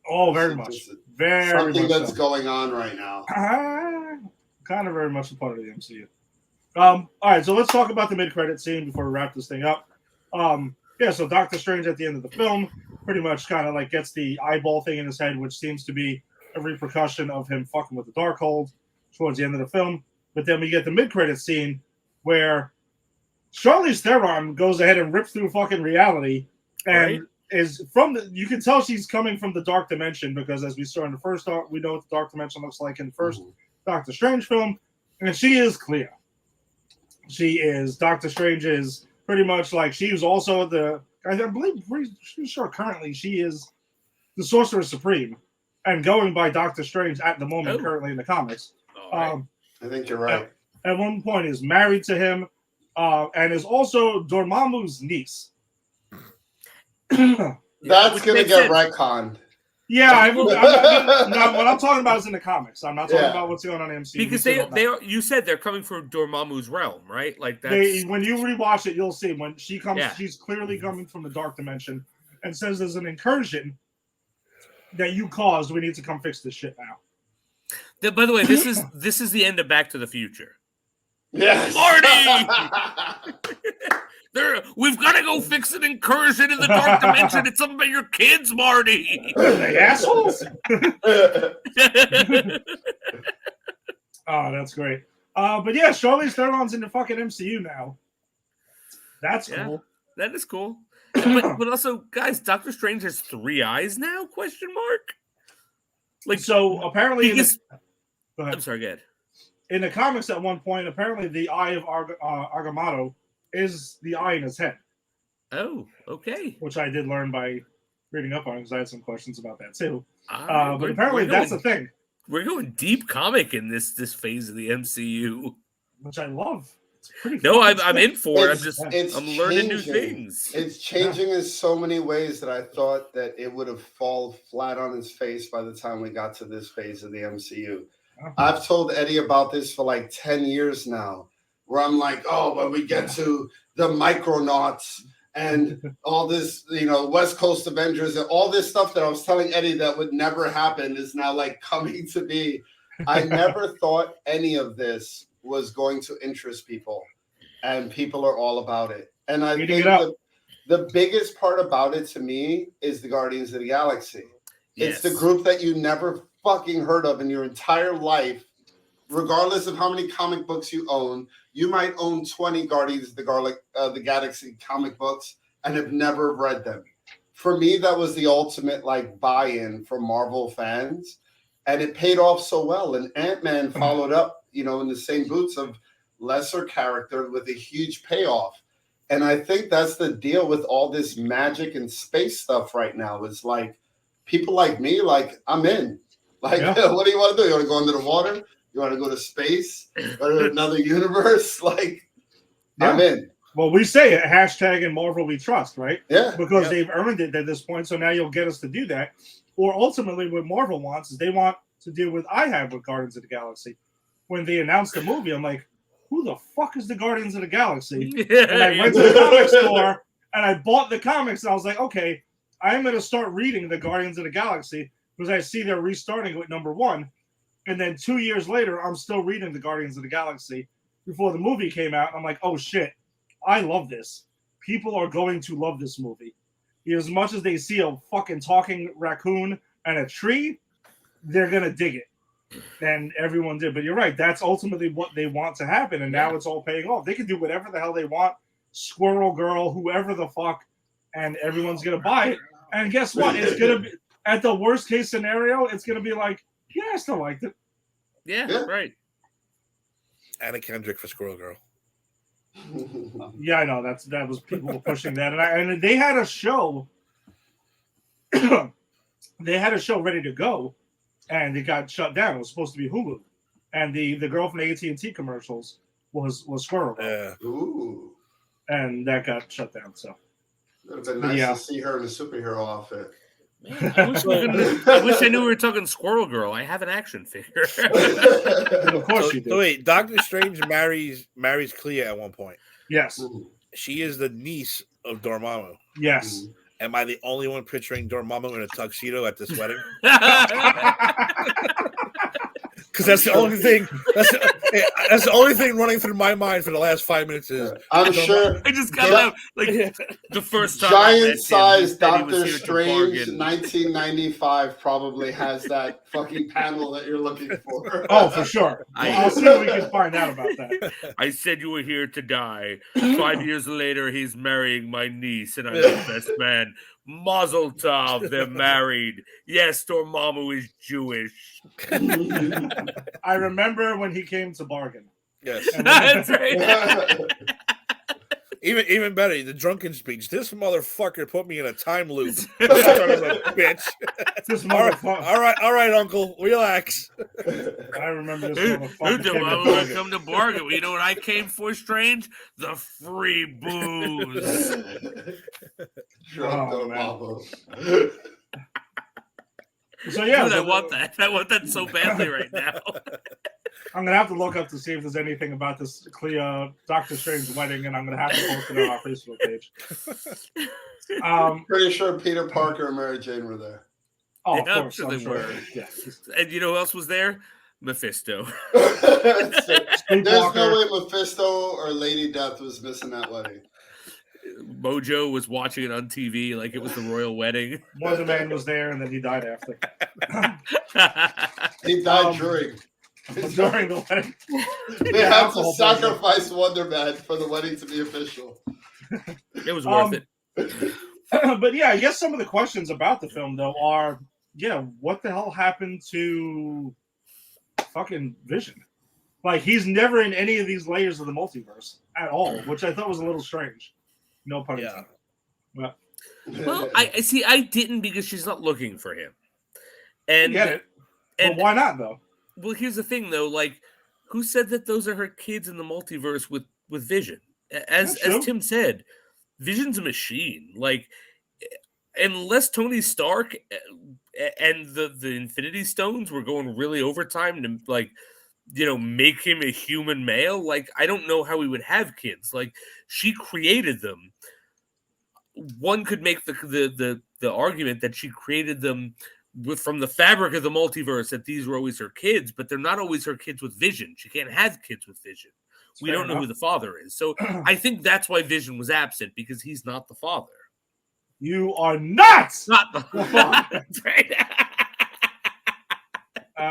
Oh, very much. Very Something much that's so. going on right now. Kind of very much a part of the MCU. All right, so let's talk about the mid-credit scene before we wrap this thing up. So Doctor Strange at the end of the film pretty much kind of like gets the eyeball thing in his head, which seems to be a repercussion of him fucking with the Darkhold towards the end of the film. But then we get the mid-credit scene where Charlize Theron goes ahead and rips through fucking reality and is from the. You can tell she's coming from the dark dimension because, as we saw in the first, we know what the dark dimension looks like in the first Doctor Strange film, and she is clear. She is Doctor Strange is pretty much like she was also I believe pretty sure currently she is the Sorcerer Supreme, and going by Doctor Strange at the moment currently in the comics. I think you're right. At one point is married to him, and is also Dormammu's niece. That's gonna get retconned. Yeah, what I'm talking about is in the comics. I'm not talking about what's going on in MCU. Because you said they're coming from Dormammu's realm, right? Like that. When you rewatch it, you'll see when she comes. Yeah. She's clearly coming from the dark dimension, and says there's an incursion that you caused. We need to come fix this shit now. By the way, this is the end of Back to the Future. Yes, Marty. We've got to go fix an incursion in the dark dimension. It's something about your kids, Marty. The assholes. Oh, that's great. But yeah, Charlize Theron's in the fucking MCU now. That's cool. That is cool. But also, guys, Doctor Strange has 3 eyes now? Question mark. Like so, apparently. I'm sorry, go ahead. In the comics, at one point, apparently the eye of Agamotto is the eye in his head. Oh, okay. Which I did learn by reading up on because I had some questions about that too. But apparently that's the thing. We're going deep comic in this phase of the MCU, which I love. It's pretty. No, I'm in for it. I'm learning new things. It's changing in so many ways that I thought that it would have fallen flat on its face by the time we got to this phase of the MCU. I've told Eddie about this for like 10 years now. Where I'm like, when we get to the Micronauts and all this, West Coast Avengers and all this stuff that I was telling Eddie that would never happen is now like coming to be. I never thought any of this was going to interest people, and people are all about it. And I think the biggest part about it to me is the Guardians of the Galaxy. Yes. It's the group that you never fucking heard of in your entire life, regardless of how many comic books you own. You might own 20 Guardians of the Galaxy comic books and have never read them. For me, that was the ultimate buy-in for Marvel fans, and it paid off so well. And Ant-Man followed up, in the same boots of lesser character with a huge payoff. And I think that's the deal with all this magic and space stuff right now. Is people like me, I'm in. What do you want to do? You want to go under the water? You want to go to space? Go to another universe? I'm in. Well, we say it, hashtag in Marvel we trust, right? Yeah. Because they've earned it at this point, so now you'll get us to do that. Or ultimately what Marvel wants is they want to do what I have with Guardians of the Galaxy. When they announced the movie, I'm like, who the fuck is the Guardians of the Galaxy? And I went to the comic store and I bought the comics and I was like, okay, I'm going to start reading the Guardians of the Galaxy because I see they're restarting with #1. And then 2 years later, I'm still reading the Guardians of the Galaxy before the movie came out. I'm like, oh shit, I love this. People are going to love this movie. As much as they see a fucking talking raccoon and a tree, they're going to dig it. And everyone did. But you're right. That's ultimately what they want to happen. And now it's all paying off. They can do whatever the hell they want. Squirrel Girl, whoever the fuck. And everyone's going to buy it. And guess what? It's going to be, at the worst case scenario, it's going to be like, yeah, I still liked it. Yeah, right. Anna Kendrick for Squirrel Girl. Yeah, I know. That was people were pushing that. And they had a show. They had a show ready to go. And it got shut down. It was supposed to be Hulu, and the girl from the AT&T commercials was Squirrel. Yeah. Ooh. And that got shut down. So it would have been nice to see her in a superhero outfit. Man, I wish I knew we were talking Squirrel Girl. I have an action figure. Of course you do. So wait, Doctor Strange marries Clea at one point. Yes. She is the niece of Dormammu. Yes. Am I the only one picturing Dormammu in a tuxedo at this wedding? Because that's the only thing. That's the only thing running through my mind for the last 5 minutes is I'm sure I just got out like the first time. giant-sized Doctor Strange Strange 1995 probably has that fucking panel that you're looking for. Oh, for sure. I'll see what we can find out about that. I said you were here to die. 5 years later, he's marrying my niece, and I'm the best man. Mazel tov, they're married. Yes, Dormammu is Jewish. I remember when he came to bargain. yes. That's right. Even better, the drunken speech. This motherfucker put me in a time loop. Son of a bitch. This All right, motherfucker. all right, Uncle, relax. I remember this Who motherfucker. do came to I bargain. come to bargain? You know what I came for, Strange? The free booze. Drunk Oh, man. Dormammu. So yeah, Dude, I so want that. I want that so badly right now. I'm gonna have to look up to see if there's anything about this Doctor Strange wedding, and I'm gonna have to post it on our Facebook page. Pretty sure Peter Parker and Mary Jane were there. Oh, Yeah, of I'm course, sure I'm they sure. were. Yeah. And you know who else was there? Mephisto. There's Sleepwalker. no way Mephisto or Lady Death was missing that wedding. Mojo was watching it on TV like it was the royal wedding. Wonder Man was there, and then he died after. He died Um, during. During the wedding. They Yeah, have that's the to whole point. sacrifice Wonder Man for the wedding to be official. It was worth it. But yeah, I guess some of the questions about the film though are, what the hell happened to fucking Vision? Like, he's never in any of these layers of the multiverse at all, which I thought was a little strange. No pun intended. But Well, I see. I didn't because she's not looking for him. And I get it. But why not though? Well, here's the thing, though. Like, who said that those are her kids in the multiverse with Vision? As That's true. Tim said, Vision's a machine. Like, unless Tony Stark and the Infinity Stones were going really overtime to, like, make him a human male, like, I don't know how he would have kids. Like, she created them. One could make the argument that she created them from the fabric of the multiverse, that these were always her kids, but they're not always her kids with Vision. She can't have kids with Vision. We don't know who the father is. So I think that's why Vision was absent, because he's not the father. You are nuts! Not the father. That's right.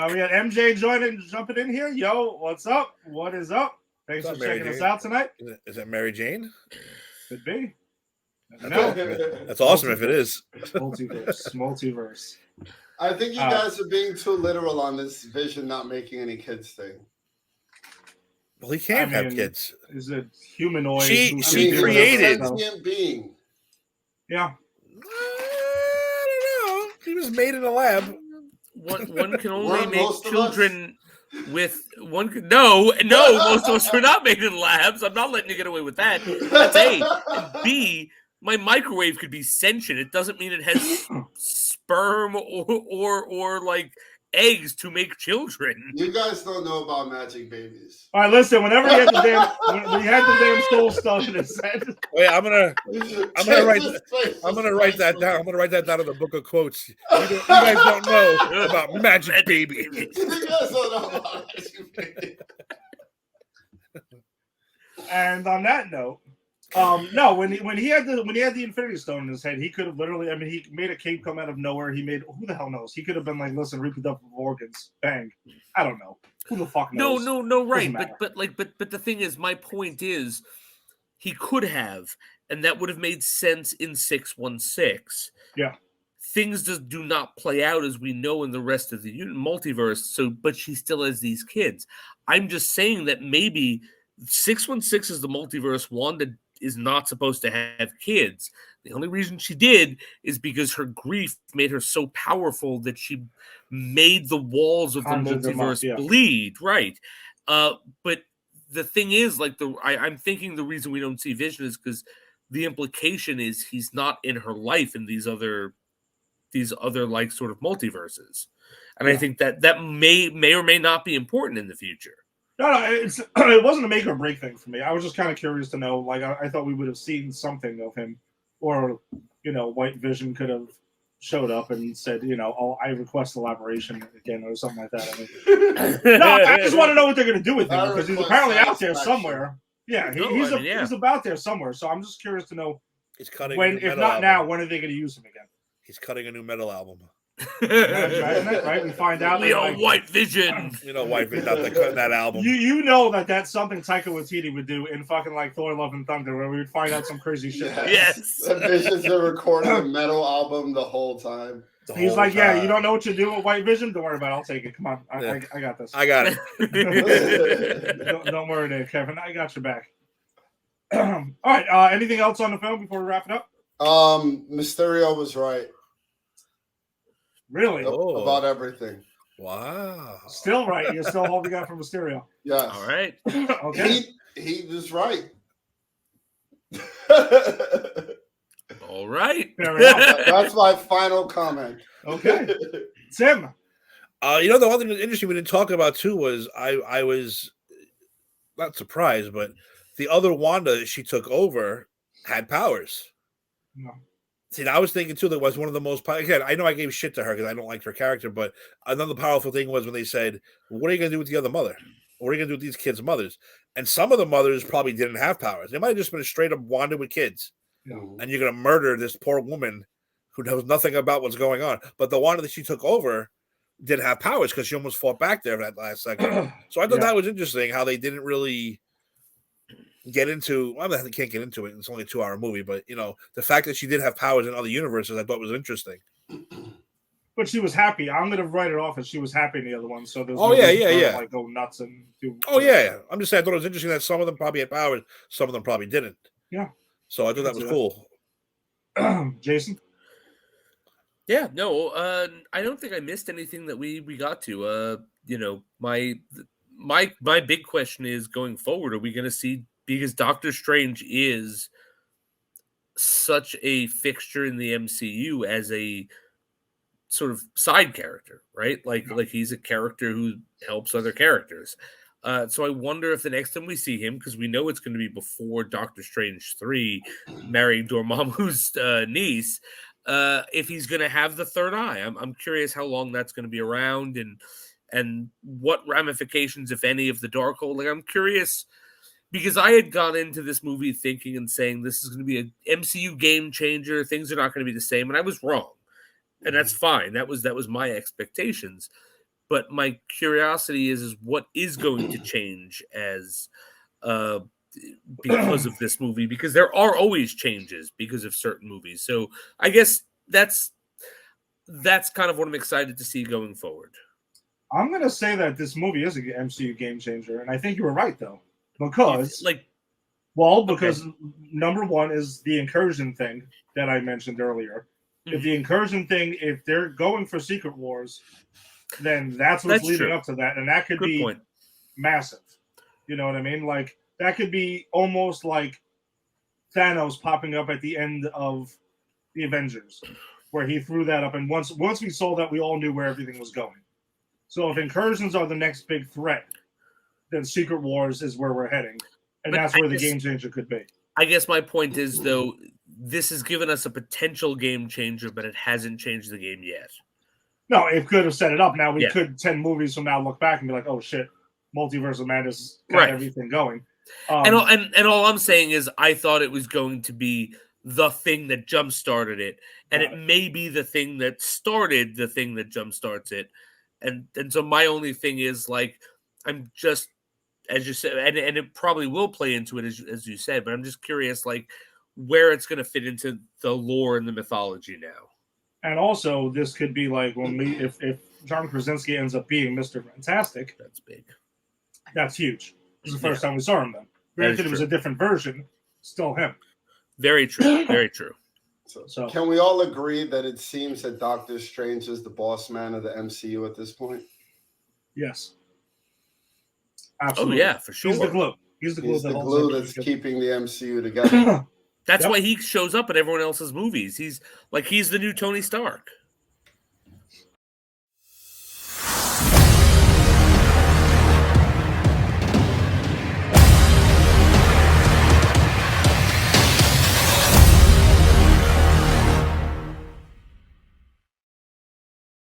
We got MJ jumping in here. Yo, what's up? What is up? Thanks What's for up, Mary checking us Jane? out tonight. Is that Mary Jane? Could be. No. That's awesome if it is. Multiverse. I think you guys are being too literal on this Vision not making any kids thing. Well, he can't have kids. Is a humanoid. She who- created- He's a sentient being. Yeah. I don't know. He was made in a lab. One can only Weren't make most of children with one. No, most of us were not made in labs. I'm not letting you get away with that. That's A. B. My microwave could be sentient. It doesn't mean it has sperm or like eggs to make children. You guys don't know about magic babies. All right, listen. Whenever he had the when he had the damn soul stone in his head. Wait, I'm gonna write that down. I'm gonna write that down in the book of quotes. You guys don't know about magic babies. You guys don't know about magic babies. And on that note, no, when he had the Infinity Stone in his head, he could have literally. I mean, he made a cape come out of nowhere. He made, who the hell knows? He could have been like, listen, reproductive organs, bang. I don't know. Who the fuck knows? No, right. Doesn't But the thing is, my point is, he could have, and that would have made sense in 616. Yeah. Things just do not play out as we know in the rest of the multiverse. So, but she still has these kids. I'm just saying that maybe 616 is the multiverse. Wanda is not supposed to have kids. The only reason she did is because her grief made her so powerful that she made the walls of the Conjured them up, multiverse yeah. bleed. Right. But the thing is, like, I'm thinking the reason we don't see Vision is because the implication is he's not in her life in these other like sort of multiverses. And I think that may or may not be important in the future. No, it wasn't a make or break thing for me. I was just kind of curious to know. Like, I thought we would have seen something of him, or White Vision could have showed up and said, "Oh, I request elaboration again," or something like that. I mean, no, I just want to know what they're going to do with him because he's apparently out there somewhere. Yeah, he's about there somewhere. So I'm just curious to know if not now, when are they going to use him again? He's cutting a new metal album. Right? We find out. White Vision. White Vision out there cutting that album. You know that's something Taika Waititi would do in fucking like Thor: Love and Thunder, where we would find out some crazy shit. Yes. The Visions are recording a metal album the whole time. He's like, yeah, you don't know what you do with White Vision? Don't worry about it. I'll take it. Come on. I got this. I got it. don't worry there, Kevin. I got your back. All right. Anything else on the film before we wrap it up? Mysterio was right. Really? About everything. Wow. Still right. You're still holding out for Mysterio. Yes. All right. Okay. He was right. All right. That's my final comment. Okay. Tim. The one thing that's interesting we didn't talk about too was I was not surprised, but the other Wanda she took over had powers. No. See, I was thinking too that was one of the most. Again, I know I gave shit to her because I don't like her character, but another powerful thing was when they said, "What are you going to do with the other mother? What are you going to do with these kids' mothers?" And some of the mothers probably didn't have powers. They might have just been a straight up Wanda with kids. And you're going to murder this poor woman who knows nothing about what's going on. But the Wanda that she took over didn't have powers because she almost fought back there that last second. So I thought that was interesting how they didn't really get into. Well, they can't get into it. It's only a 2-hour movie, but the fact that she did have powers in other universes, I thought was interesting. But she was happy. I'm gonna write it off as she was happy in the other one. So there's like go nuts and do. I'm just saying I thought it was interesting that some of them probably had powers, some of them probably didn't. Yeah. So I thought that was cool. Jason. Yeah, no, I don't think I missed anything that we got to. My big question is going forward, are we going to see, because Doctor Strange is such a fixture in the MCU as a sort of side character, right? Like he's a character who helps other characters. So I wonder if the next time we see him, because we know it's going to be before Doctor Strange 3, marrying Dormammu's niece, if he's going to have the third eye. I'm curious how long that's going to be around and what ramifications, if any, of the Darkhold. Like, I'm curious because I had gone into this movie thinking and saying this is going to be an MCU game changer. Things are not going to be the same, and I was wrong, and that's fine. That was my expectations. But my curiosity is what is going to change as because of this movie, because there are always changes because of certain movies. So I guess that's kind of what I'm excited to see going forward. I'm going to say that this movie is an MCU game changer, and I think you were right, though. Because, number one is the incursion thing that I mentioned earlier. Mm-hmm. If the incursion thing, if they're going for Secret Wars, then that's what's leading up to that, and that could be massive. You know what I mean? Like, that could be almost like Thanos popping up at the end of the Avengers, where he threw that up, and once we saw that, we all knew where everything was going. So if incursions are the next big threat, then Secret Wars is where we're heading, and that's where the game changer could be. I guess my point is, though, this has given us a potential game changer, but it hasn't changed the game yet. No, it could have set it up. Now we could 10 movies from now look back and be like, "Oh shit, Multiverse of Madness got everything going." And all I'm saying is, I thought it was going to be the thing that jump started it, and it may be the thing that started the thing that jump starts it. And so my only thing is, like, I'm just, as you said, and it probably will play into it as you said, but I'm just curious, like, where it's going to fit into the lore and the mythology now. And also, this could be like if John Krasinski ends up being Mr. Fantastic. That's big. That's huge. This is the first time we saw him then. Granted, it was a different version. Still him. Very true. Very true. So can we all agree that it seems that Doctor Strange is the boss man of the MCU at this point? Yes. Absolutely. Oh, yeah, for sure. He's the glue. He's the glue that's keeping the MCU together. That's why he shows up in everyone else's movies. He's the new Tony Stark.